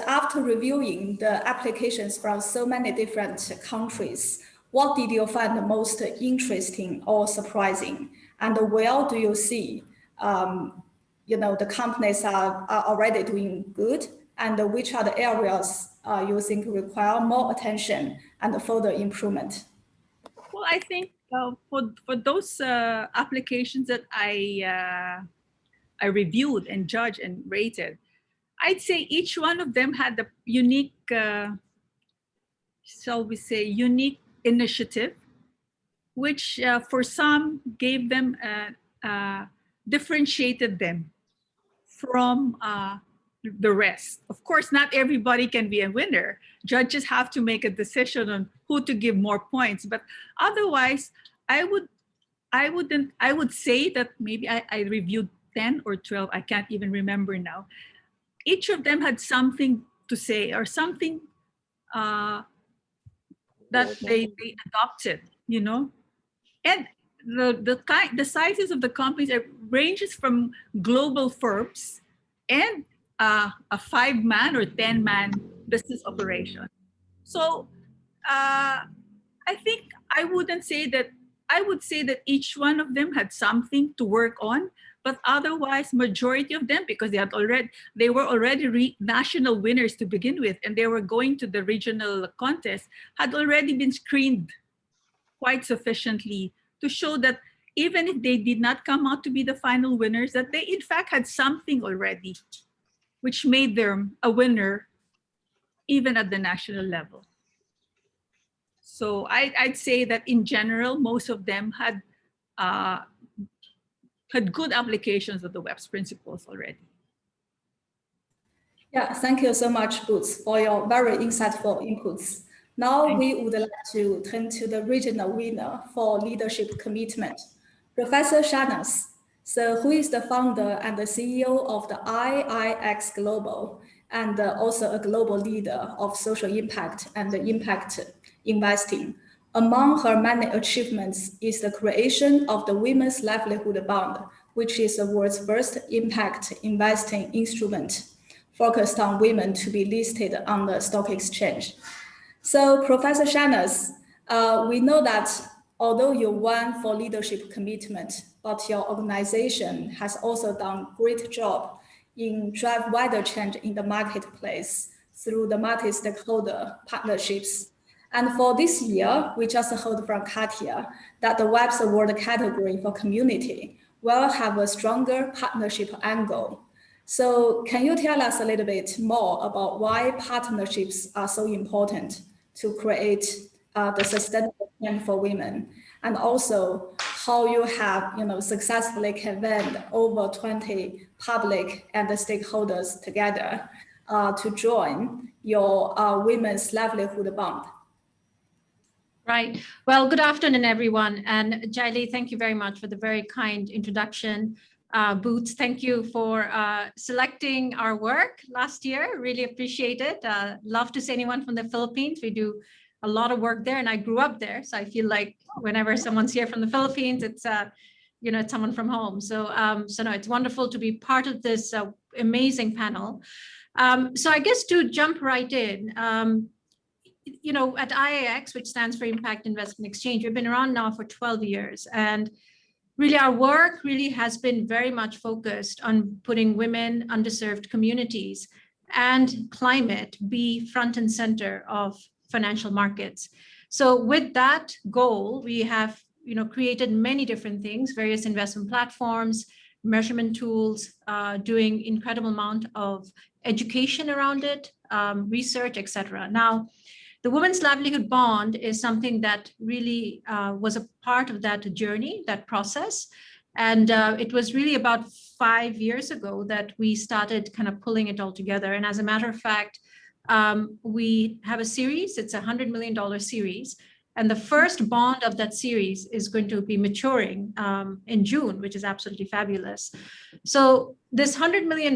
after reviewing the applications from so many different countries, what did you find the most interesting or surprising? And where do you see, the companies are already doing good, and which are the areas you think require more attention and further improvement? Well, I think for those applications that I reviewed and judged and rated, I'd say each one of them had a unique, shall we say, unique initiative, which for some gave them, differentiated them from the rest. Of course, not everybody can be a winner. Judges have to make a decision on who to give more points. But otherwise, I would say that maybe I reviewed 10 or 12, I can't even remember now. Each of them had something to say or something that they adopted, And the sizes of the companies ranges from global firms and a 5-man or 10-man business operation. So I think I wouldn't say that I would say that each one of them had something to work on, but otherwise, majority of them, because they were already national winners to begin with, and they were going to the regional contest, had already been screened quite sufficiently to show that even if they did not come out to be the final winners, that they in fact had something already, which made them a winner even at the national level. So I'd say that in general, most of them had good applications of the WEPs principles already. Yeah, thank you so much, Boots, for your very insightful inputs. Now we would like to turn to the regional winner for leadership commitment, Professor Shahnaz. So who is the founder and the CEO of the IIX Global, and also a global leader of social impact and impact investing. Among her many achievements is the creation of the Women's Livelihood Bond, which is the world's first impact investing instrument focused on women to be listed on the stock exchange. So Professor Shahnaz, we know that although you won for leadership commitment, but your organization has also done a great job in drive wider change in the marketplace through the multi-stakeholder partnerships. And for this year, we just heard from Katya that the WEPs Award category for community will have a stronger partnership angle. So can you tell us a little bit more about why partnerships are so important to create the sustainable change for women, and also how you have successfully convened over 20 public and the stakeholders together to join your Women's Livelihood Bond? Right. Well, good afternoon, everyone. And Jaili, thank you very much for the very kind introduction. Boots, thank you for selecting our work last year. Really appreciate it. Love to see anyone from the Philippines. We do a lot of work there, and I grew up there. So I feel like whenever someone's here from the Philippines, it's it's someone from home. So no, it's wonderful to be part of this amazing panel. So I guess to jump right in, at IIX, which stands for Impact Investment Exchange, we've been around now for 12 years. And really our work really has been very much focused on putting women, underserved communities, and climate be front and center of financial markets. So with that goal, we have created many different things, various investment platforms, measurement tools, doing incredible amount of education around it, research, etc. Now, the Women's Livelihood Bond is something that really was a part of that journey, that process. And it was really about 5 years ago that we started kind of pulling it all together. And as a matter of fact, we have a series, it's a $100 million series. And the first bond of that series is going to be maturing in June, which is absolutely fabulous. So this $100 million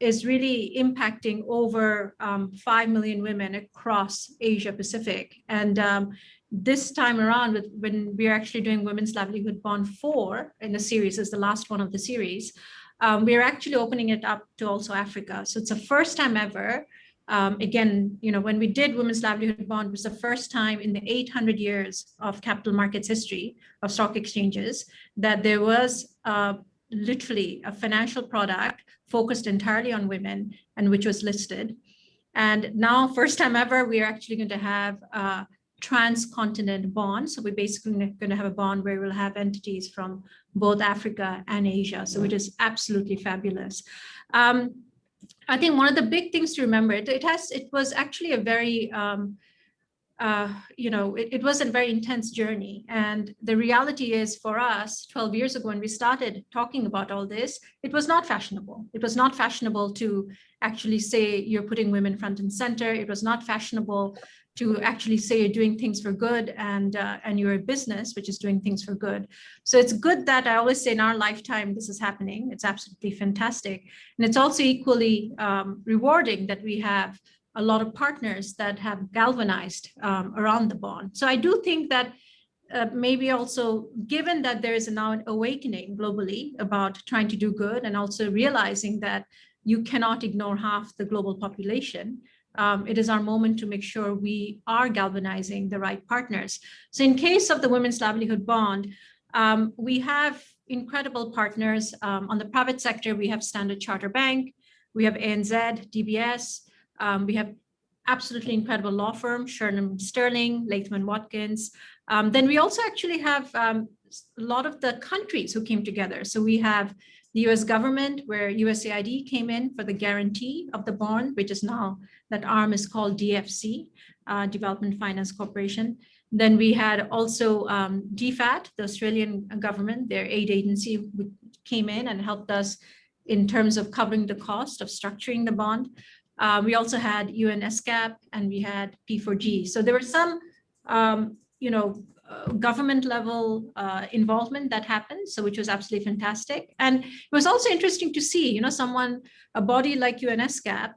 is really impacting over 5 million women across Asia-Pacific. And this time around, when we're actually doing Women's Livelihood Bond 4 in the series, is the last one of the series, we're actually opening it up to also Africa. So it's the first time ever. Again, when we did Women's Livelihood Bond, it was the first time in the 800 years of capital markets history of stock exchanges that there was literally a financial product focused entirely on women and which was listed. And now, first time ever, we are actually going to have a transcontinent bond. So we're basically going to have a bond where we'll have entities from both Africa and Asia. So which is absolutely fabulous. I think one of the big things to remember, it was actually a very, it was a very intense journey. And the reality is for us, 12 years ago, when we started talking about all this, it was not fashionable. It was not fashionable to actually say you're putting women front and center. It was not fashionable to actually say you're doing things for good and you're a business which is doing things for good. So it's good that I always say in our lifetime this is happening. It's absolutely fantastic. And it's also equally rewarding that we have a lot of partners that have galvanized around the bond. So I do think that maybe also, given that there is now an awakening globally about trying to do good and also realizing that you cannot ignore half the global population, it is our moment to make sure we are galvanizing the right partners. So in case of the Women's Livelihood Bond, we have incredible partners. On the private sector, we have Standard Chartered Bank, we have ANZ, DBS, we have absolutely incredible law firm, Sherman Sterling, Latham & Watkins. Then we also actually have a lot of the countries who came together. So we have the US government, where USAID came in for the guarantee of the bond, which is now, that arm is called DFC, Development Finance Corporation. Then we had also DFAT, the Australian government, their aid agency, came in and helped us in terms of covering the cost of structuring the bond. We also had UNSCAP and we had P4G. So there were some, government level involvement that happened, so which was absolutely fantastic. And it was also interesting to see, a body like UNSCAP,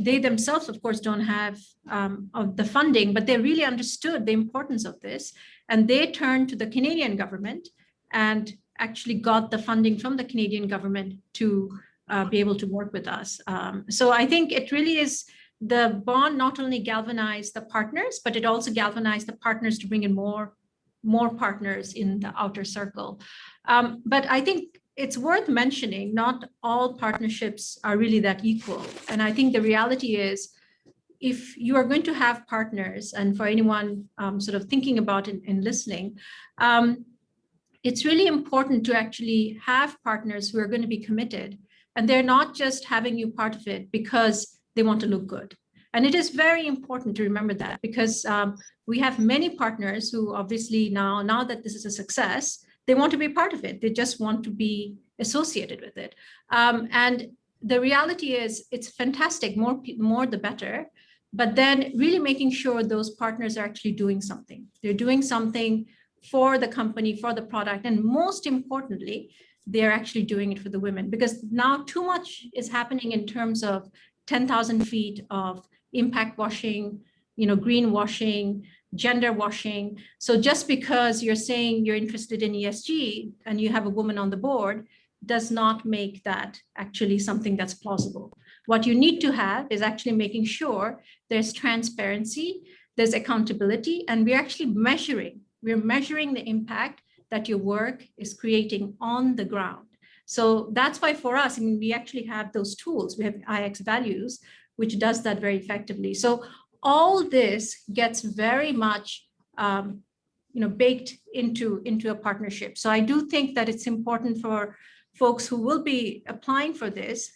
they themselves, of course, don't have the funding, but they really understood the importance of this. And they turned to the Canadian government and actually got the funding from the Canadian government to be able to work with us. So I think it really is, the bond not only galvanized the partners, but it also galvanized the partners to bring in more partners in the outer circle. But I think it's worth mentioning, not all partnerships are really that equal. And I think the reality is, if you are going to have partners, and for anyone sort of thinking about it and listening, it's really important to actually have partners who are going to be committed. And they're not just having you part of it because they want to look good. And it is very important to remember that, because we have many partners who obviously now that this is a success, they want to be part of it. They just want to be associated with it. And the reality is, it's fantastic, more the better. But then really making sure those partners are actually doing something. They're doing something for the company, for the product, and most importantly, they're actually doing it for the women, because now too much is happening in terms of 10,000 feet of impact washing, greenwashing, gender washing. So just because you're saying you're interested in ESG and you have a woman on the board does not make that actually something that's plausible. What you need to have is actually making sure there's transparency, there's accountability, and we're actually measuring the impact that your work is creating on the ground. So that's why for us, we actually have those tools. We have IIX Values, which does that very effectively. So all this gets very much baked into a partnership. So I do think that it's important for folks who will be applying for this.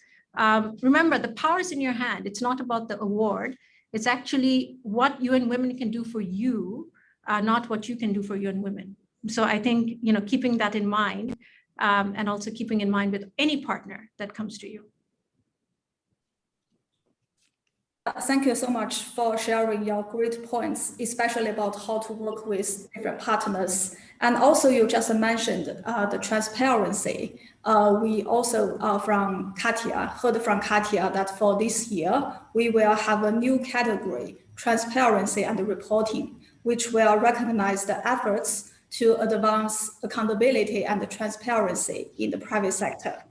Remember, the power is in your hand. It's not about the award. It's actually what UN Women can do for you, not what you can do for UN Women. So I think, keeping that in mind, and also keeping in mind with any partner that comes to you. Thank you so much for sharing your great points, especially about how to work with different partners. And also, you just mentioned the transparency. We also heard from Katia that for this year, we will have a new category, transparency and reporting, which will recognize the efforts to advance accountability and transparency in the private sector.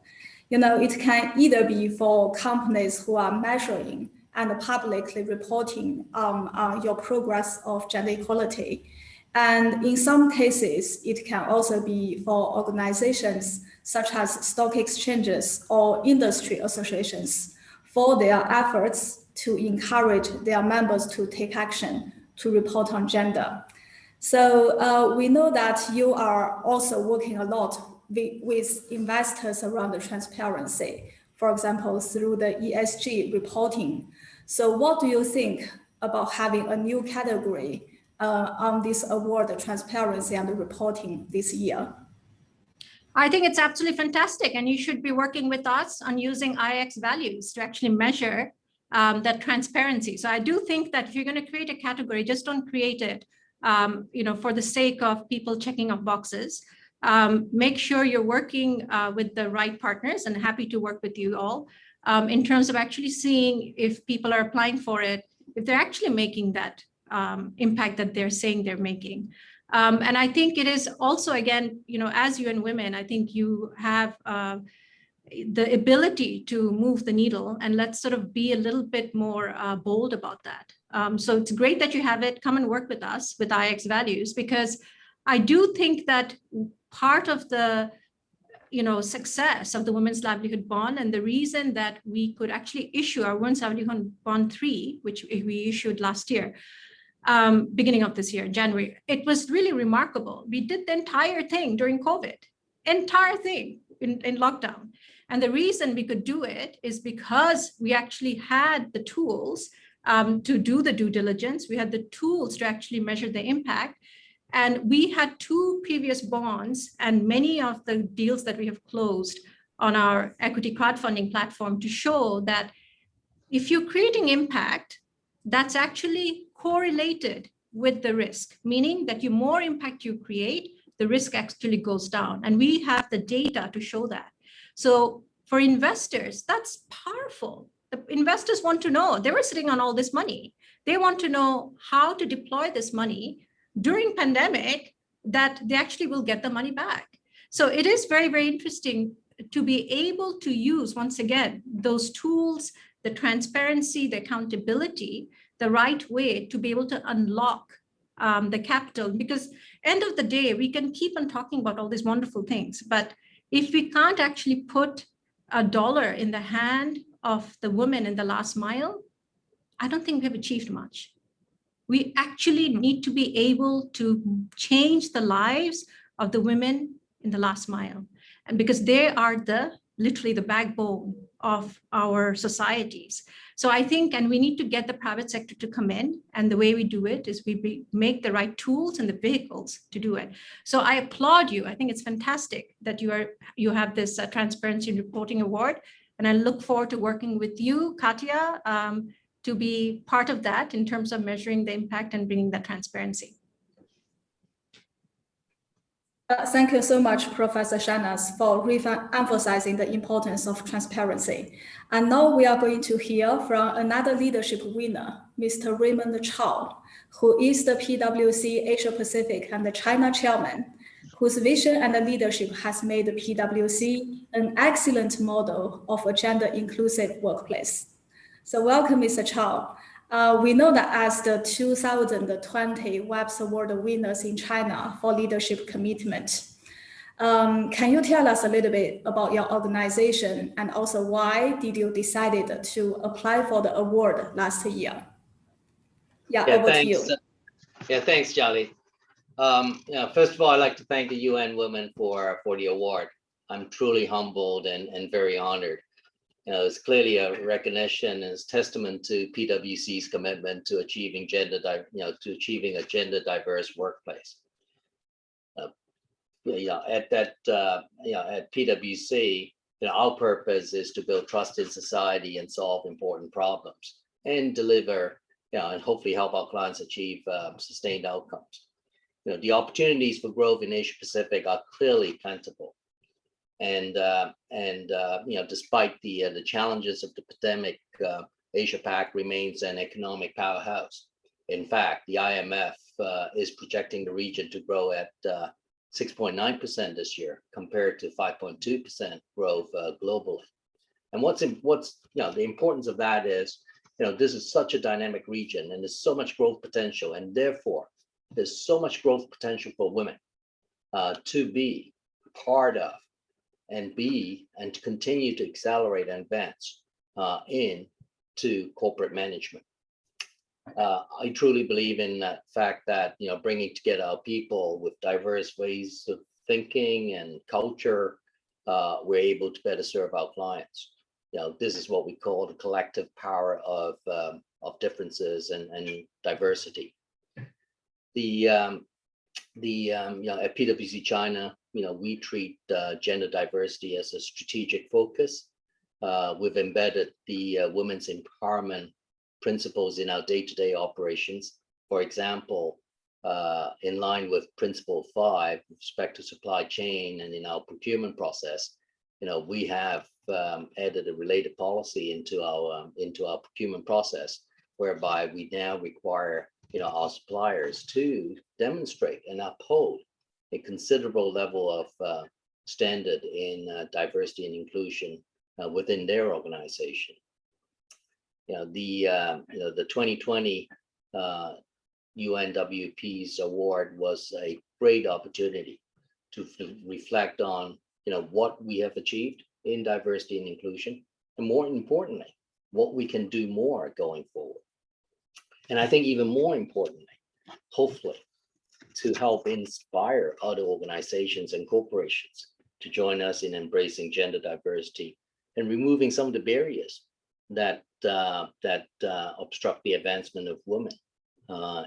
It can either be for companies who are measuring and publicly reporting on your progress of gender equality. And in some cases, it can also be for organizations such as stock exchanges or industry associations for their efforts to encourage their members to take action to report on gender. So we know that you are also working a lot with investors around the transparency, for example, through the ESG reporting. So what do you think about having a new category on this award, transparency and reporting this year? I think it's absolutely fantastic. And you should be working with us on using IIX Values to actually measure that transparency. So I do think that if you're going to create a category, just don't create it for the sake of people checking off boxes. Make sure you're working with the right partners, and happy to work with you all in terms of actually seeing if people are applying for it, if they're actually making that impact that they're saying they're making. And I think it is also, again, as UN Women, I think you have the ability to move the needle, and let's sort of be a little bit more bold about that. So it's great that you have it. Come and work with us with IIX Values, because I do think that part of the success of the Women's Livelihood Bond, and the reason that we could actually issue our Women's Livelihood Bond 3, which we issued last year, beginning of this year, January, it was really remarkable. We did the entire thing during COVID, entire thing in lockdown. And the reason we could do it is because we actually had the tools to do the due diligence. We had the tools to actually measure the impact. And we had 2 previous bonds and many of the deals that we have closed on our equity crowdfunding platform to show that if you're creating impact, that's actually correlated with the risk, meaning that the more impact you create, the risk actually goes down. And we have the data to show that. So for investors, that's powerful. The investors want to know, they were sitting on all this money. They want to know how to deploy this money during pandemic, that they actually will get the money back. So it is very, very interesting to be able to use, once again, those tools, the transparency, the accountability, the right way to be able to unlock the capital. Because end of the day, we can keep on talking about all these wonderful things, but if we can't actually put a dollar in the hand of the women in the last mile, I don't think we have achieved much. We actually need to be able to change the lives of the women in the last mile. And because they are literally the backbone of our societies. So I think, and we need to get the private sector to come in, and the way we do it is we make the right tools and the vehicles to do it. So I applaud you. I think it's fantastic that you have this Transparency Reporting Award, and I look forward to working with you, Katya, to be part of that in terms of measuring the impact and bringing that transparency. Thank you so much, Professor Shahnaz, for emphasizing the importance of transparency. And now we are going to hear from another leadership winner, Mr. Raymund Chao, who is the PwC Asia-Pacific and the China chairman, whose vision and leadership has made PwC an excellent model of a gender-inclusive workplace. So welcome, Mr. Chao. We know that as the 2020 WEPs Award winners in China for leadership commitment, can you tell us a little bit about your organization, and also why did you decided to apply for the award last year? Yeah, over thanks. to you. Thanks, Jolly. First of all, I'd like to thank the UN Women for the award. I'm truly humbled and very honored. It's clearly a recognition and it's testament to PwC's commitment to achieving a gender diverse workplace. At PwC, our purpose is to build trust in society and solve important problems and deliver, and hopefully help our clients achieve sustained outcomes. The opportunities for growth in Asia-Pacific are clearly plentiful. And despite the challenges of the pandemic, Asia-Pac remains an economic powerhouse. In fact, the IMF is projecting the region to grow at 6.9% this year, compared to 5.2% growth globally. And what's the importance of that is, this is such a dynamic region, and there's so much growth potential, and therefore there's so much growth potential for women to be part of and to continue to accelerate and advance into corporate management. I truly believe in that fact that, bringing together our people with diverse ways of thinking and culture, we're able to better serve our clients. This is what we call the collective power of differences and diversity. At PwC China, we treat gender diversity as a strategic focus. We've embedded the women's empowerment principles in our day-to-day operations. For example, in line with Principle 5 with respect to supply chain and in our procurement process, we have added a related policy into our procurement process, whereby we now require our suppliers to demonstrate and uphold a considerable level of standard in diversity and inclusion within their organization. The 2020 UN WEPs Award was a great opportunity to reflect on what we have achieved in diversity and inclusion, and more importantly, what we can do more going forward. And I think even more importantly, hopefully, to help inspire other organizations and corporations to join us in embracing gender diversity and removing some of the barriers that obstruct the advancement of women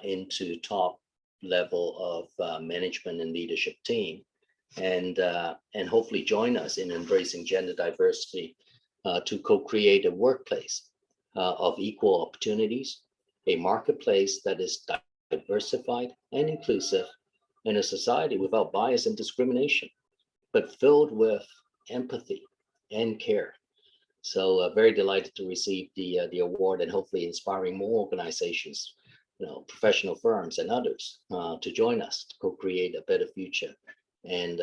into top level of management and leadership team, and hopefully join us in embracing gender diversity to co-create a workplace of equal opportunities, a marketplace that is diversified and inclusive, in a society without bias and discrimination, but filled with empathy and care. So very delighted to receive the award, and hopefully inspiring more organizations, professional firms and others to join us to co-create a better future and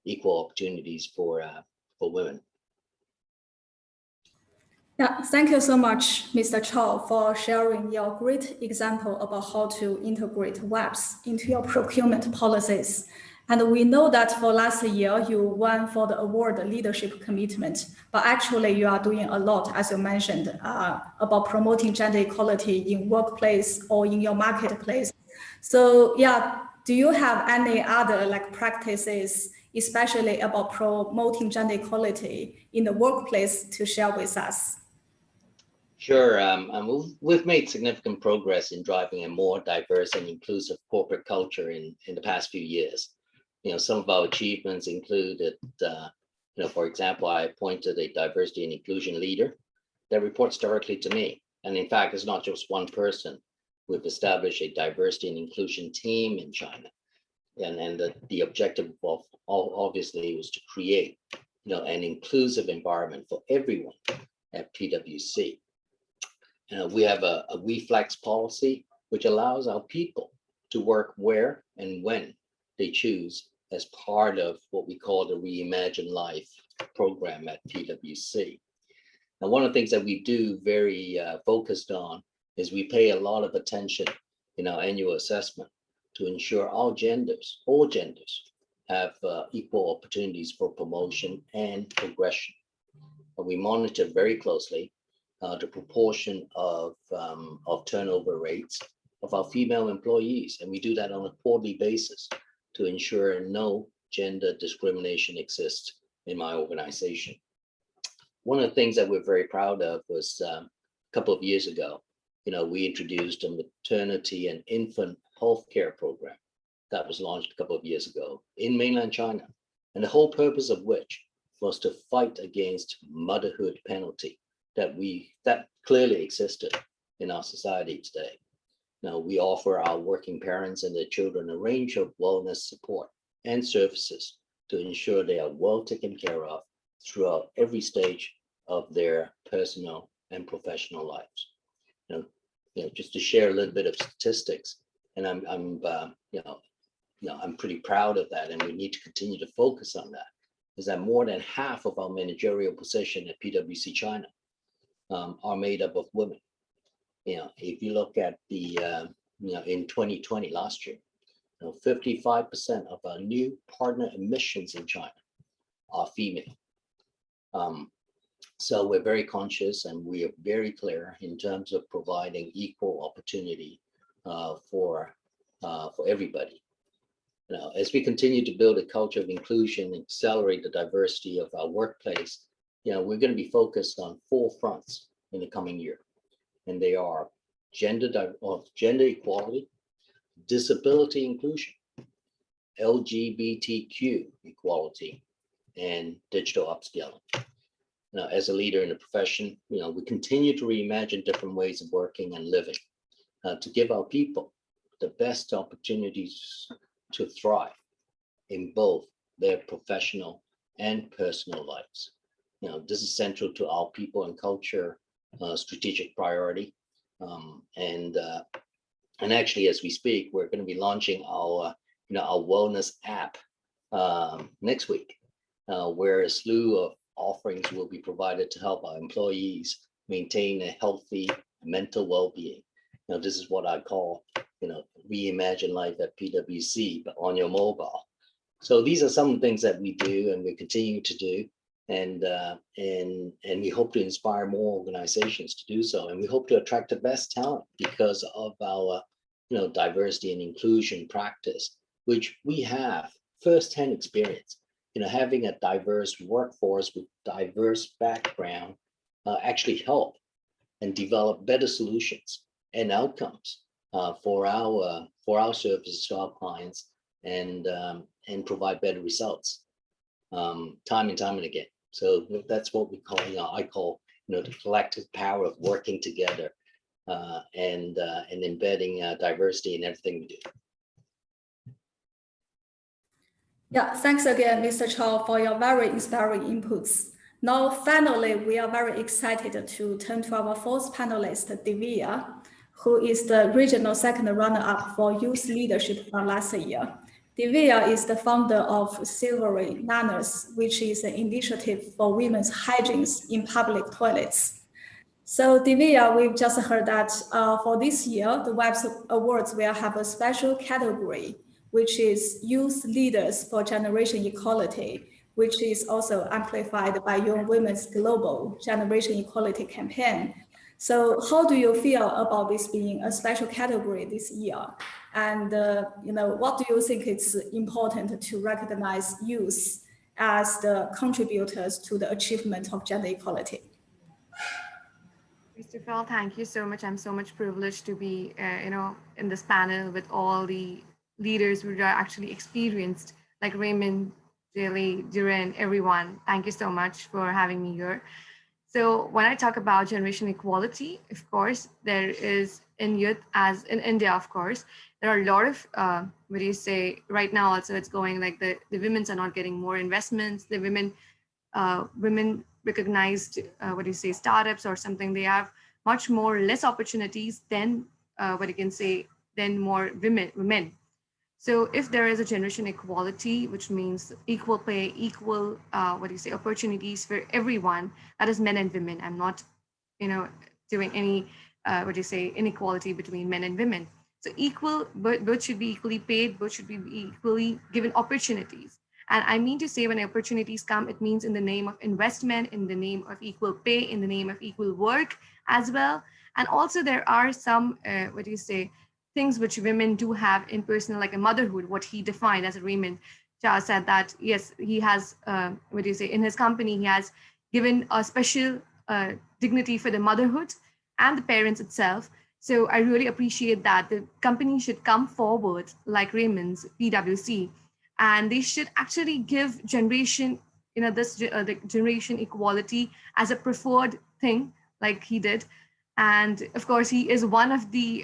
equal opportunities for women. Yeah, thank you so much, Mr. Chao, for sharing your great example about how to integrate WEPs into your procurement policies. And we know that for last year, you won for the award leadership commitment, but actually you are doing a lot, as you mentioned, about promoting gender equality in workplace or in your marketplace. So yeah, do you have any other practices, especially about promoting gender equality in the workplace, to share with us? Sure. We've made significant progress in driving a more diverse and inclusive corporate culture in the past few years. Some of our achievements included, for example, I appointed a diversity and inclusion leader that reports directly to me. And in fact, it's not just one person. We've established a diversity and inclusion team in China. And the objective of obviously was to create, an inclusive environment for everyone at PwC. We have a WeFlex policy, which allows our people to work where and when they choose as part of what we call the Reimagine Life program at PwC. Now, one of the things that we do very focused on is we pay a lot of attention in our annual assessment to ensure all genders have equal opportunities for promotion and progression. And we monitor very closely the proportion of turnover rates of our female employees. And we do that on a quarterly basis to ensure no gender discrimination exists in my organization. One of the things that we're very proud of was a couple of years ago, we introduced a maternity and infant healthcare program that was launched a couple of years ago in mainland China. And the whole purpose of which was to fight against motherhood penalty that clearly existed in our society today. Now, we offer our working parents and their children a range of wellness support and services to ensure they are well taken care of throughout every stage of their personal and professional lives. Just to share a little bit of statistics, and I'm pretty proud of that, and we need to continue to focus on that, is that more than half of our managerial position at PwC China are made up of women. If you look at the, in 2020, last year, 55% of our new partner admissions in China are female. So we're very conscious and we are very clear in terms of providing equal opportunity for everybody. As we continue to build a culture of inclusion and accelerate the diversity of our workplace, we're going to be focused on 4 fronts in the coming year. And they are gender equality, disability inclusion, LGBTQ equality, and digital upskilling. Now, as a leader in the profession, we continue to reimagine different ways of working and living to give our people the best opportunities to thrive in both their professional and personal lives. This is central to our people and culture strategic priority. And actually, as we speak, we're going to be launching our wellness app next week. where a slew of offerings will be provided to help our employees maintain a healthy mental well-being. This is what I call, reimagine life at PwC, but on your mobile. So these are some of the things that we do and we continue to do. And we hope to inspire more organizations to do so. And we hope to attract the best talent because of our, diversity and inclusion practice, which we have firsthand experience. Having a diverse workforce with diverse background actually help and develop better solutions and outcomes for our services to our clients and provide better results time and time and again. So that's what we call, I call, the collective power of working together and embedding diversity in everything we do. Yeah, thanks again, Mr. Chao, for your very inspiring inputs. Now, finally, we are very excited to turn to our fourth panelist, Divya, who is the regional second runner-up for youth leadership from last year. Divya is the founder of SilveryNanos, which is an initiative for women's hygiene in public toilets. So Divya, we've just heard that for this year, the WEPs Awards will have a special category, which is Youth Leaders for Generation Equality, which is also amplified by your Women's Global Generation Equality campaign. So how do you feel about this being a special category this year? And what do you think is important to recognize youth as the contributors to the achievement of gender equality? Mr. Phil, thank you so much. I'm so much privileged to be, in this panel with all the leaders who are actually experienced, like Raymund, Jaylee, Durreen, everyone. Thank you so much for having me here. So when I talk about generation equality, of course, there is in youth, as in India, of course, there are a lot of, right now also it's going like the women's are not getting more investments, the women recognized, startups or something, they have much more less opportunities than, than more women. So if there is a generation equality, which means equal pay, equal, opportunities for everyone, that is men and women. I'm not, doing any, inequality between men and women. So equal, both should be equally paid, both should be equally given opportunities. And I mean to say when opportunities come, it means in the name of investment, in the name of equal pay, in the name of equal work as well. And also there are some, things which women do have in personal, like a motherhood, what he defined as Raymund Chao said that, yes, he has, in his company, he has given a special dignity for the motherhood and the parents itself. So I really appreciate that the company should come forward like Raymond's PwC, and they should actually give generation, the generation equality as a preferred thing like he did. And of course, he is one of the,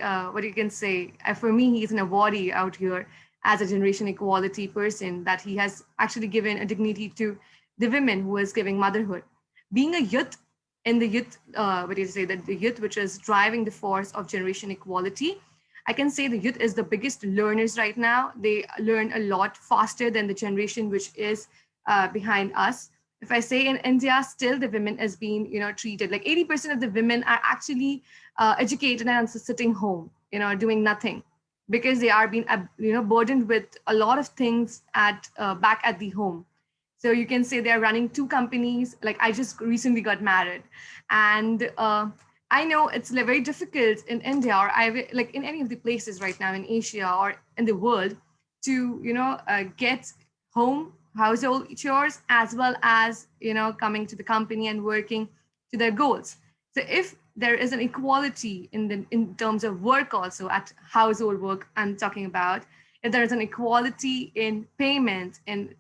for me, he is an awardee out here as a generation equality person, that he has actually given a dignity to the women who is giving motherhood. Being a youth in the youth, the youth which is driving the force of generation equality, I can say the youth is the biggest learners right now. They learn a lot faster than the generation which is behind us. If I say in India, still the women is being, treated like 80% of the women are actually educated and sitting home, doing nothing, because they are being, burdened with a lot of things at back at the home. So you can say they're running 2 companies. Like I just recently got married, and I know it's very difficult in India or like in any of the places right now in Asia or in the world to, get home household chores as well as, coming to the company and working to their goals. So if there is an equality in terms of work also at household work I'm talking about, if there is an equality in payment, and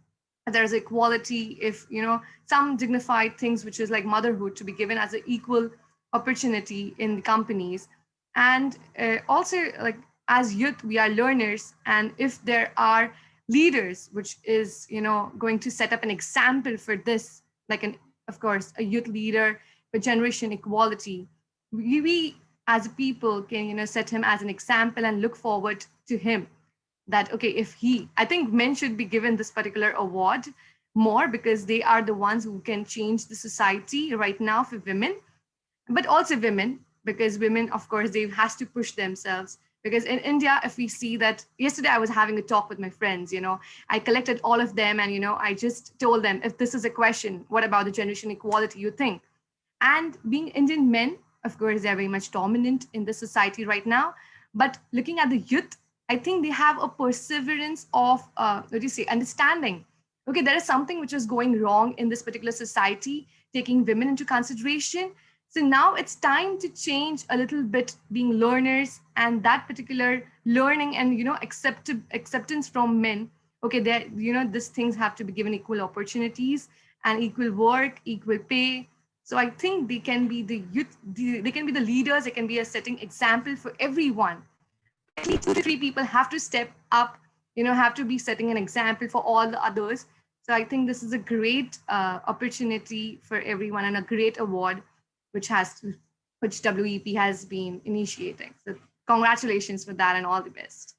there's equality if, some dignified things, which is like motherhood, to be given as an equal opportunity in the companies. And also like as youth, we are learners. And if there are leaders, which is, going to set up an example for this, like of course, a youth leader for generation equality, we as a people can, set him as an example and look forward to him. That, okay, if I think men should be given this particular award, more, because they are the ones who can change the society right now for women, but also women, because women, of course, they has to push themselves. Because in India, if we see that, yesterday I was having a talk with my friends, I collected all of them, and, I just told them, if this is a question, what about the generation equality you think? And being Indian men, of course, they're very much dominant in the society right now. But looking at the youth, I think they have a perseverance of, understanding. Okay, there is something which is going wrong in this particular society, taking women into consideration. So now it's time to change a little bit, being learners, and that particular learning and, acceptance from men. Okay, there, these things have to be given equal opportunities and equal work, equal pay. So I think they can be the youth, they can be the leaders, they can be a setting example for everyone. At least 2 to 3 people have to step up, have to be setting an example for all the others. So I think this is a great opportunity for everyone, and a great award which WEP has been initiating. So congratulations for that, and all the best.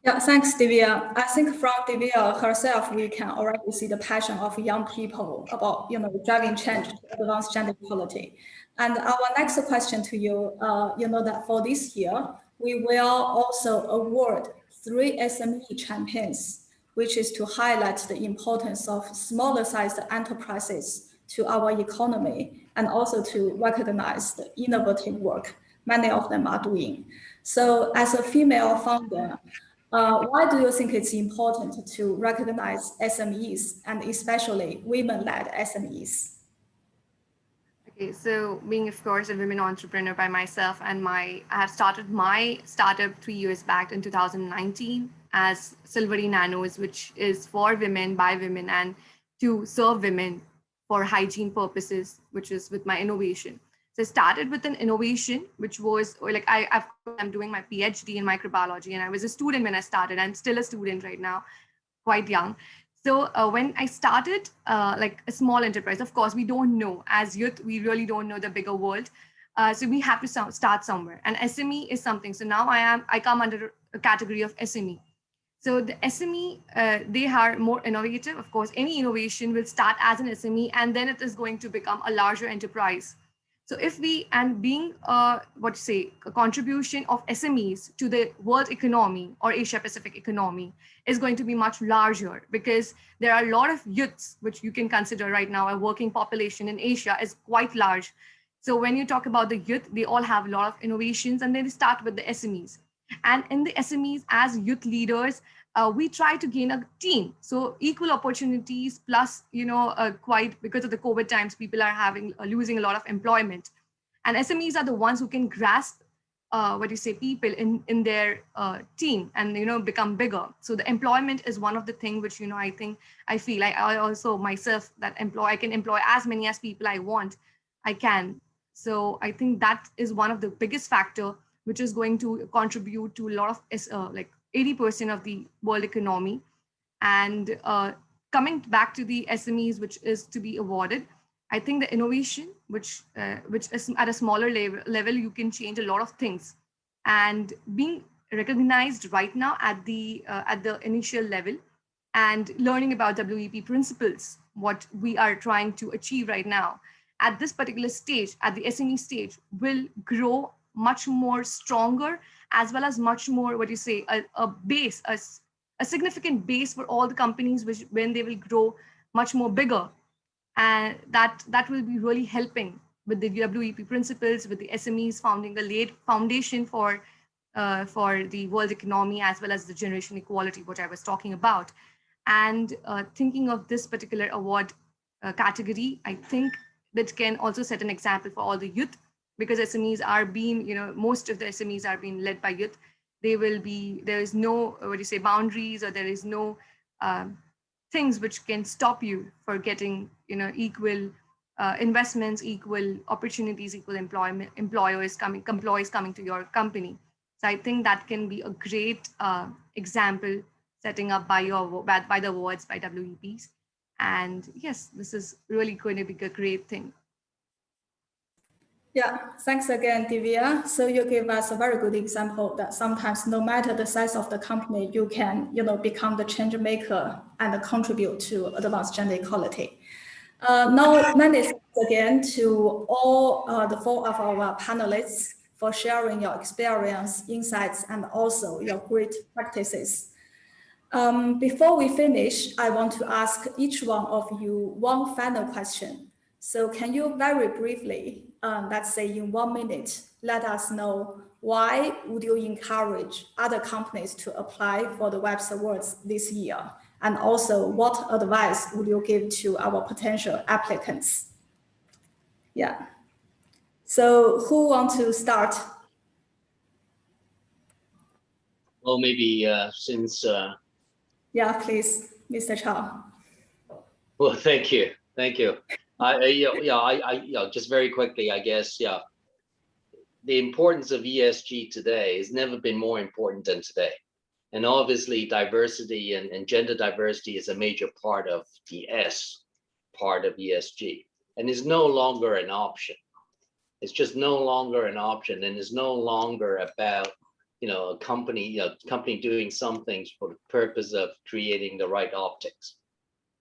Yeah, thanks, Divya. I think from Divya herself, we can already see the passion of young people about, driving change to advance gender equality. And our next question to you, that for this year, we will also award 3 SME champions, which is to highlight the importance of smaller sized enterprises to our economy, and also to recognize the innovative work many of them are doing. So as a female founder, why do you think it's important to recognize SMEs, and especially women-led SMEs? Okay, so being, of course, a women entrepreneur by myself, and I have started my startup 3 years back in 2019 as SilveryNanos, which is for women, by women, and to serve women for hygiene purposes, which is with my innovation. So I started with an innovation, which was like, I'm doing my PhD in microbiology, and I was a student when I started, and still a student right now, quite young. So when I started like a small enterprise, of course, we don't know, as youth, we really don't know the bigger world. So we have to start somewhere, and SME is something. So now I come under a category of SME. So the SME, they are more innovative. Of course, any innovation will start as an SME, and then it is going to become a larger enterprise. So if being a contribution of SMEs to the world economy or Asia-Pacific economy is going to be much larger, because there are a lot of youths, which you can consider right now, a working population in Asia is quite large. So when you talk about the youth, they all have a lot of innovations, and then they start with the SMEs. And in the SMEs, as youth leaders, we try to gain a team. So equal opportunities plus, quite because of the COVID times, people are losing a lot of employment. And SMEs are the ones who can grasp, people in their team and, become bigger. So the employment is one of the things which, I feel I also myself that I can employ as many as people I want, I can. So I think that is one of the biggest factor which is going to contribute to a lot of like 80% of the world economy. And coming back to the SMEs, which is to be awarded, I think the innovation, which is at a smaller level, you can change a lot of things. And being recognized right now at the initial level, and learning about WEP principles, what we are trying to achieve right now at this particular stage, at the SME stage, will grow much more stronger, as well as much more, a base, a significant base for all the companies, which when they will grow much more bigger. And that will be really helping with the WEP principles, with the SMEs founding the late foundation for the world economy, as well as the generation equality, which I was talking about. And thinking of this particular award category, I think that can also set an example for all the youth, because SMEs are being, most of the SMEs are being led by youth. There is no, boundaries, or there is no things which can stop you for getting, equal investments, equal opportunities, equal employees coming to your company. So I think that can be a great example setting up by the awards by WEPs. And yes, this is really going to be a great thing. Yeah, thanks again, Divya. So you give us a very good example that sometimes no matter the size of the company, you can, become the change maker and contribute to advanced gender equality. Now, many thanks again to all the 4 of our panelists for sharing your experience, insights, and also your great practices. Before we finish, I want to ask each one of you one final question. So can you very briefly, let's say in 1 minute, let us know why would you encourage other companies to apply for the WEPs Awards this year? And also what advice would you give to our potential applicants? Yeah. So who wants to start? Well, maybe since... Yeah, please, Mr. Chao. Well, thank you. Just very quickly, I guess, the importance of ESG today has never been more important than today. And obviously diversity and gender diversity is a major part of the S part of ESG, and is no longer an option. It's just no longer an option, and is no longer about, a company doing some things for the purpose of creating the right optics.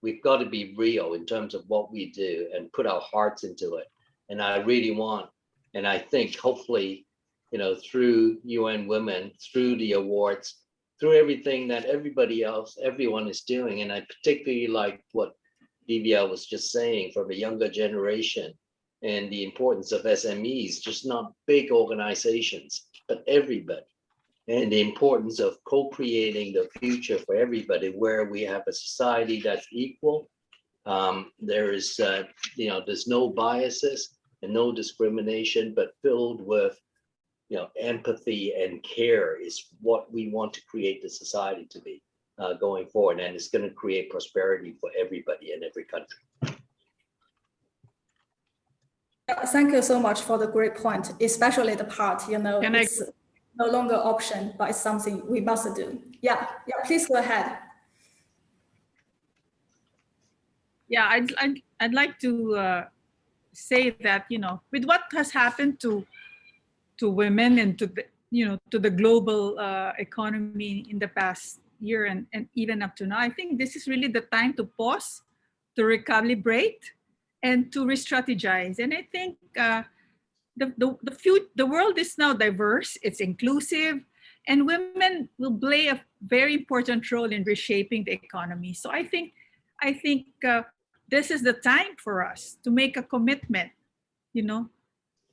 We've got to be real in terms of what we do and put our hearts into it. And I really want, and I think hopefully, through UN Women, through the awards, through everything that everyone is doing. And I particularly like what Divya was just saying from a younger generation and the importance of SMEs, just not big organizations, but everybody. And the importance of co-creating the future for everybody, where we have a society that's equal. There's no biases and no discrimination, but filled with, empathy and care is what we want to create the society to be going forward. And it's going to create prosperity for everybody in every country. Thank you so much for the great point, especially the part, it's no longer option, but it's something we must do. Yeah, please go ahead. Yeah, I'd like to say that, with what has happened to women and to the global economy in the past year and even up to now, I think this is really the time to pause, to recalibrate, and to re-strategize. And I think the world is now diverse, it's inclusive, and women will play a very important role in reshaping the economy. So I think this is the time for us to make a commitment,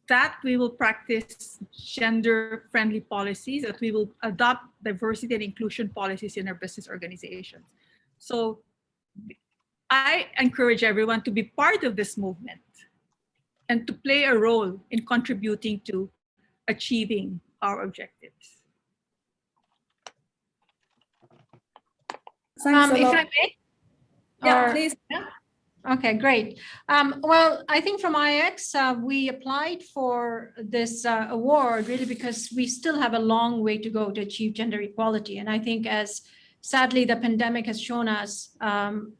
that we will practice gender-friendly policies, that we will adopt diversity and inclusion policies in our business organizations. So I encourage everyone to be part of this movement and to play a role in contributing to achieving our objectives. Thanks a if lot. I may? Yeah, please. Yeah. Okay, great. Well, I think from IIX, we applied for this award really because we still have a long way to go to achieve gender equality. And I think as sadly the pandemic has shown us,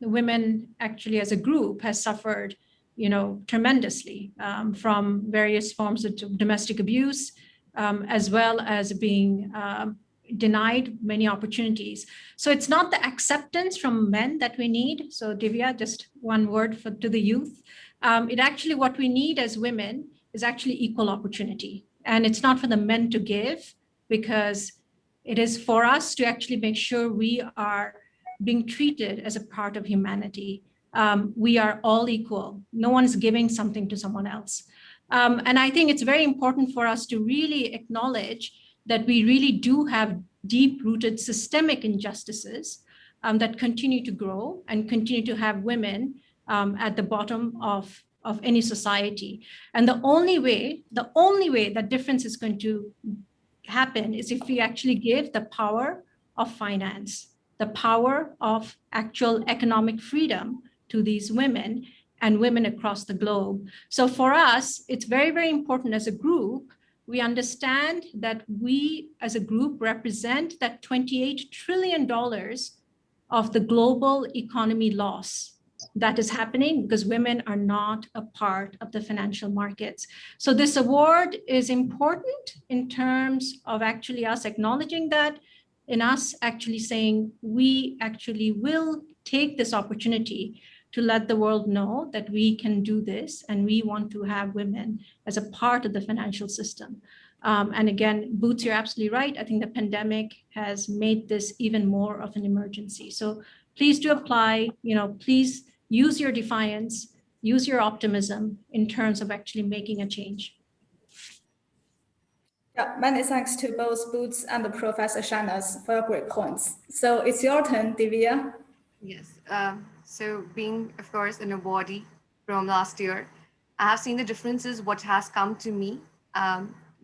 women actually as a group has suffered, tremendously from various forms of domestic abuse, as well as being denied many opportunities. So it's not the acceptance from men that we need. So Divya, just one word to the youth. What we need as women is actually equal opportunity. And it's not for the men to give, because it is for us to actually make sure we are being treated as a part of humanity. We are all equal. No one's giving something to someone else. And I think it's very important for us to really acknowledge that we really do have deep-rooted systemic injustices that continue to grow and continue to have women at the bottom of any society. And the only way that difference is going to happen is if we actually give the power of finance, the power of actual economic freedom to these women and women across the globe. So for us, it's very, very important as a group. We understand that we as a group represent that $28 trillion of the global economy loss that is happening because women are not a part of the financial markets. So this award is important in terms of actually us acknowledging that, in us actually saying we actually will take this opportunity to let the world know that we can do this and we want to have women as a part of the financial system. And again, Boots, you're absolutely right. I think the pandemic has made this even more of an emergency. So please do apply, please use your defiance, use your optimism in terms of actually making a change. Yeah, many thanks to both Boots and Professor Shahnaz for your great points. So it's your turn, Divya. Yes. So being, of course, in a body from last year, I have seen the differences, what has come to me.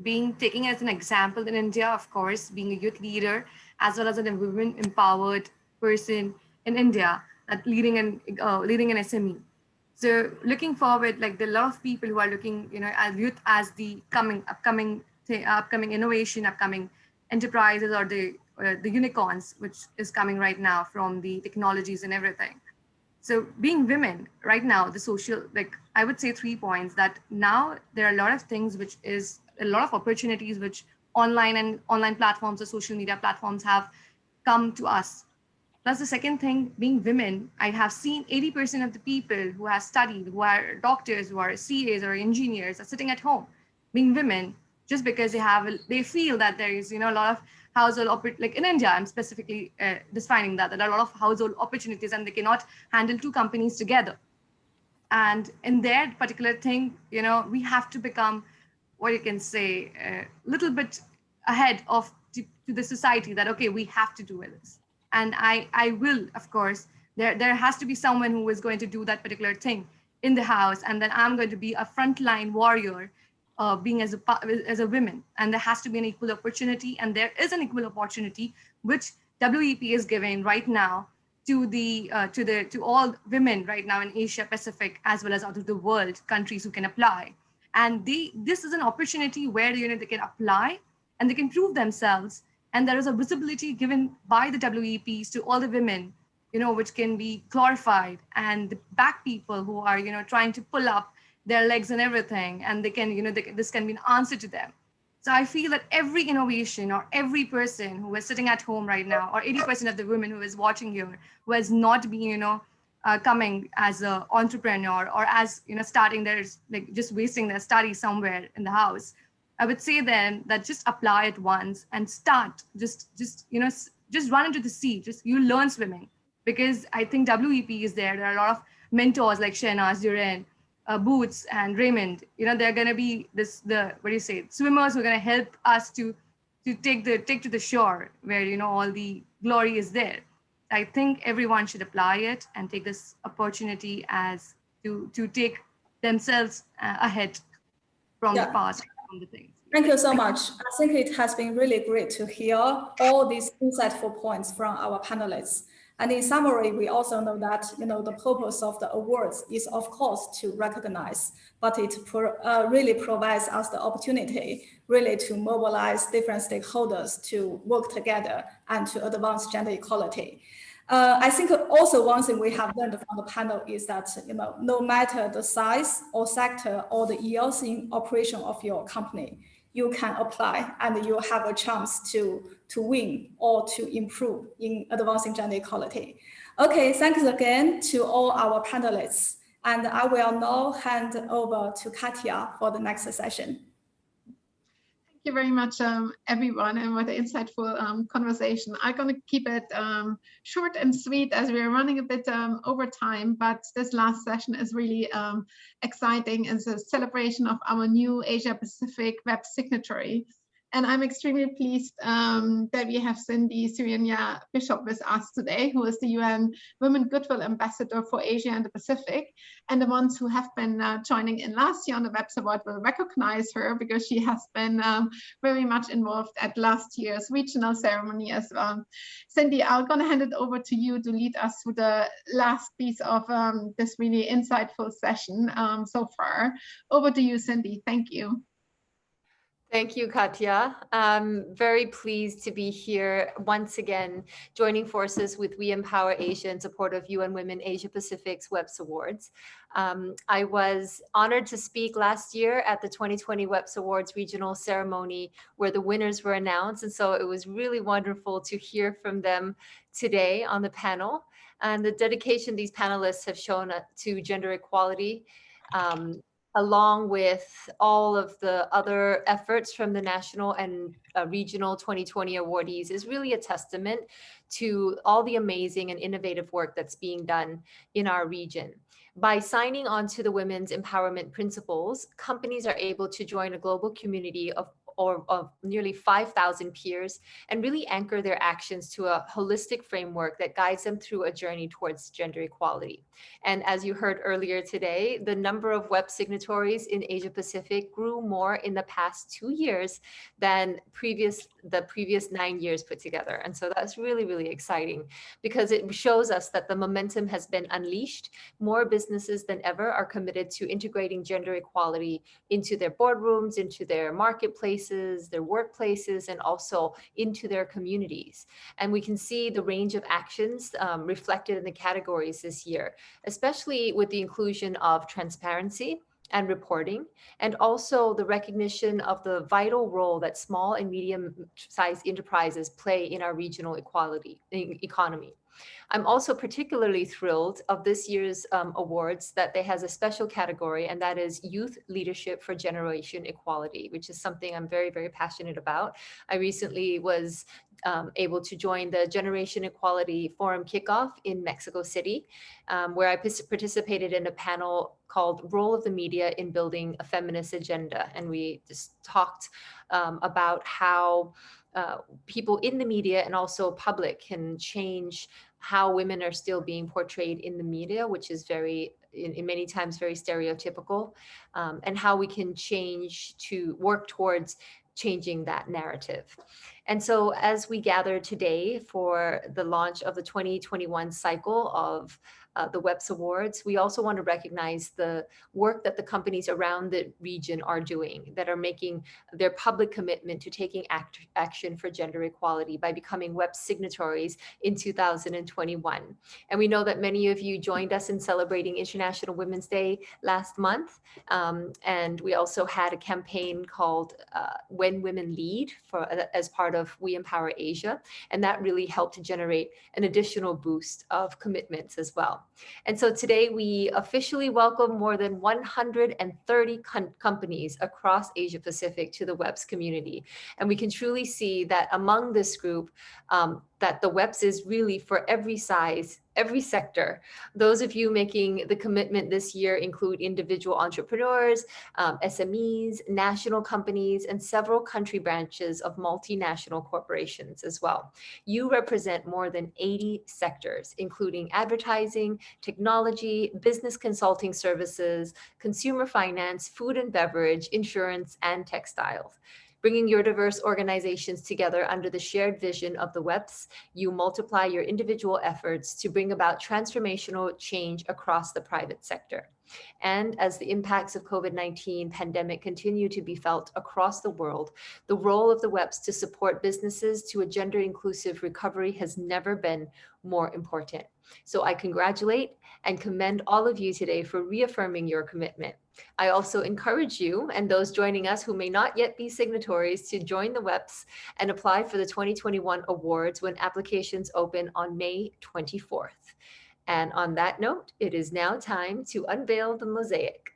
Being taken as an example in India, of course, being a youth leader, as well as a women empowered person in India, leading an SME. So looking forward, like there are a lot of people who are looking, as youth as the upcoming innovation, upcoming enterprises, or the unicorns, which is coming right now from the technologies and everything. So being women right now, the social, I would say 3 points that now there are a lot of things, which is a lot of opportunities which online platforms or social media platforms have come to us. Plus the second thing, being women, I have seen 80% of the people who have studied, who are doctors, who are CAs or engineers, are sitting at home, being women, just because they feel that there is, a lot of household, like in India, I'm specifically defining that there are a lot of household opportunities and they cannot handle 2 companies together. And in their particular thing, we have to become, what you can say, a little bit ahead of to the society that, okay, we have to do this. And I will, of course, there has to be someone who is going to do that particular thing in the house. And then I'm going to be a frontline warrior, being as a woman. And there has to be an equal opportunity. And there is an equal opportunity, which WEP is giving right now to all women right now in Asia-Pacific, as well as out of the world, countries who can apply. And this is an opportunity where they can apply and they can prove themselves. And there is a visibility given by the WEPs to all the women, which can be glorified, and the back people who are, trying to pull up their legs and everything, and they can, this can be an answer to them. So I feel that every innovation or every person who is sitting at home right now, or 80% of the women who is watching here, who has not been, coming as an entrepreneur or as, starting their, just wasting their study somewhere in the house, I would say then that just apply it once and start, just run into the sea, you learn swimming. Because I think WEP is there. There are a lot of mentors like Shahnaz, Durreen, Boots and Raymund. They're going to be swimmers who are going to help us to take to the shore where, all the glory is there. I think everyone should apply it and take this opportunity as to take themselves ahead from the past, from the things. Thank you so much. I think it has been really great to hear all these insightful points from our panelists. And in summary, we also know that the purpose of the awards is, of course, to recognize, but it really provides us the opportunity really to mobilize different stakeholders to work together and to advance gender equality. I think also one thing we have learned from the panel is that no matter the size or sector or the years in operation of your company, you can apply and you have a chance to win or to improve in advancing gender equality. Okay, thanks again to all our panelists. And I will now hand over to Katya for the next session. Thank you very much, everyone, and what an insightful conversation. I'm going to keep it short and sweet as we're running a bit over time, but this last session is really exciting. It's a celebration of our new Asia-Pacific web signatory. And I'm extremely pleased that we have Cindy Serenia Bishop with us today, who is the UN Women Goodwill Ambassador for Asia and the Pacific. And the ones who have been joining in last year on the WEPs Award will recognize her because she has been very much involved at last year's regional ceremony as well. Cindy, I'm going to hand it over to you to lead us through the last piece of this really insightful session so far. Over to you, Cindy. Thank you. Thank you, Katya. I'm very pleased to be here once again, joining forces with We Empower Asia in support of UN Women Asia-Pacific's WEPs Awards. I was honored to speak last year at the 2020 WEPs Awards regional ceremony where the winners were announced. And so it was really wonderful to hear from them today on the panel and the dedication these panelists have shown to gender equality, along with all of the other efforts from the national and regional 2020 awardees, is really a testament to all the amazing and innovative work that's being done in our region. By signing on to the Women's Empowerment Principles, companies are able to join a global community of nearly 5,000 peers and really anchor their actions to a holistic framework that guides them through a journey towards gender equality. And as you heard earlier today, the number of WEP signatories in Asia Pacific grew more in the past 2 years than the previous 9 years put together. And so that's really, really exciting because it shows us that the momentum has been unleashed. More businesses than ever are committed to integrating gender equality into their boardrooms, into their marketplaces, their workplaces, and also into their communities. And we can see the range of actions reflected in the categories this year, especially with the inclusion of transparency and reporting, and also the recognition of the vital role that small and medium-sized enterprises play in our regional economy. I'm also particularly thrilled of this year's awards that they has a special category, and that is Youth Leadership for Generation Equality, which is something I'm very, very passionate about. I recently was able to join the Generation Equality Forum kickoff in Mexico City, where I participated in a panel called Role of the Media in Building a Feminist Agenda. And we just talked about how people in the media and also public can change how women are still being portrayed in the media, which is in many times very stereotypical, and how we can change to work towards changing that narrative. And so as we gather today for the launch of the 2021 cycle of the WEPs Awards, we also want to recognize the work that the companies around the region are doing that are making their public commitment to taking action for gender equality by becoming WEPs signatories in 2021. And we know that many of you joined us in celebrating International Women's Day last month. And we also had a campaign called When Women Lead as part of We Empower Asia. And that really helped to generate an additional boost of commitments as well. And so today we officially welcome more than 130 companies across Asia Pacific to the WEPs community. And we can truly see that among this group, that the WEPs is really for every size, every sector. Those of you making the commitment this year include individual entrepreneurs, SMEs, national companies, and several country branches of multinational corporations as well. You represent more than 80 sectors, including advertising, technology, business consulting services, consumer finance, food and beverage, insurance, and textiles. Bringing your diverse organizations together under the shared vision of the WEPs, you multiply your individual efforts to bring about transformational change across the private sector. And as the impacts of COVID-19 pandemic continue to be felt across the world, the role of the WEPs to support businesses to a gender inclusive recovery has never been more important. So I congratulate and commend all of you today for reaffirming your commitment. I also encourage you and those joining us who may not yet be signatories to join the WEPs and apply for the 2021 awards when applications open on May 24th. And on that note, it is now time to unveil the mosaic.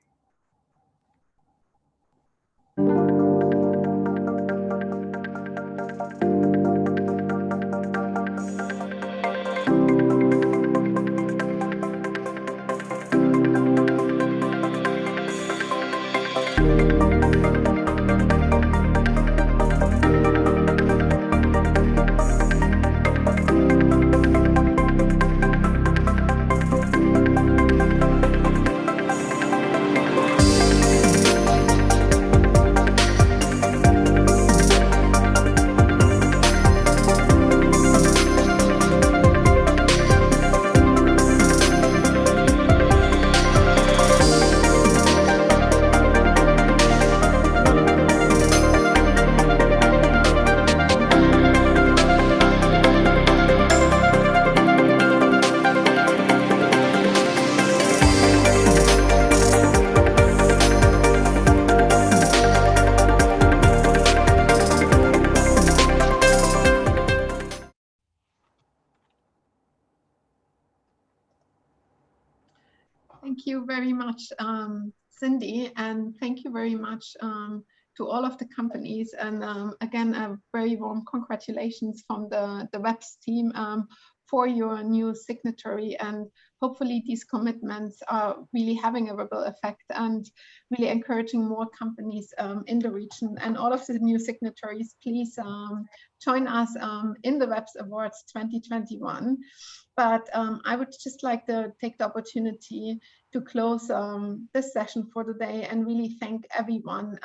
very much, Cindy, and thank you very much to all of the companies. And again, a very warm congratulations from the WEPs team for your new signatory. And hopefully these commitments are really having a ripple effect and really encouraging more companies in the region. And all of the new signatories, please join us in the WEPs Awards 2021. But I would just like to take the opportunity to close this session for today and really thank everyone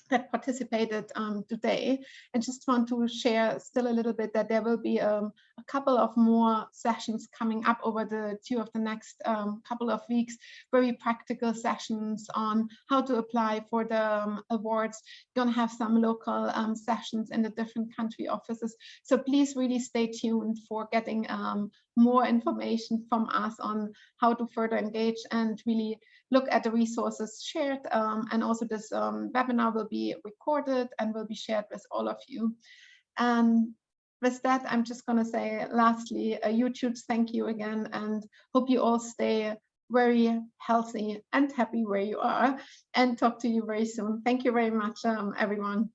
that participated today. And just want to share still a little bit that there will be a couple of more sessions coming up over the two of the next couple of weeks, very practical sessions on how to apply for the awards. We're gonna have some local sessions in the different country offices. So please really stay tuned for getting more information from us on how to further engage and really look at the resources shared. And also this webinar will be recorded and will be shared with all of you. And with that, I'm just going to say lastly, a huge thank you again, and hope you all stay very healthy and happy where you are, and talk to you very soon. Thank you very much, everyone.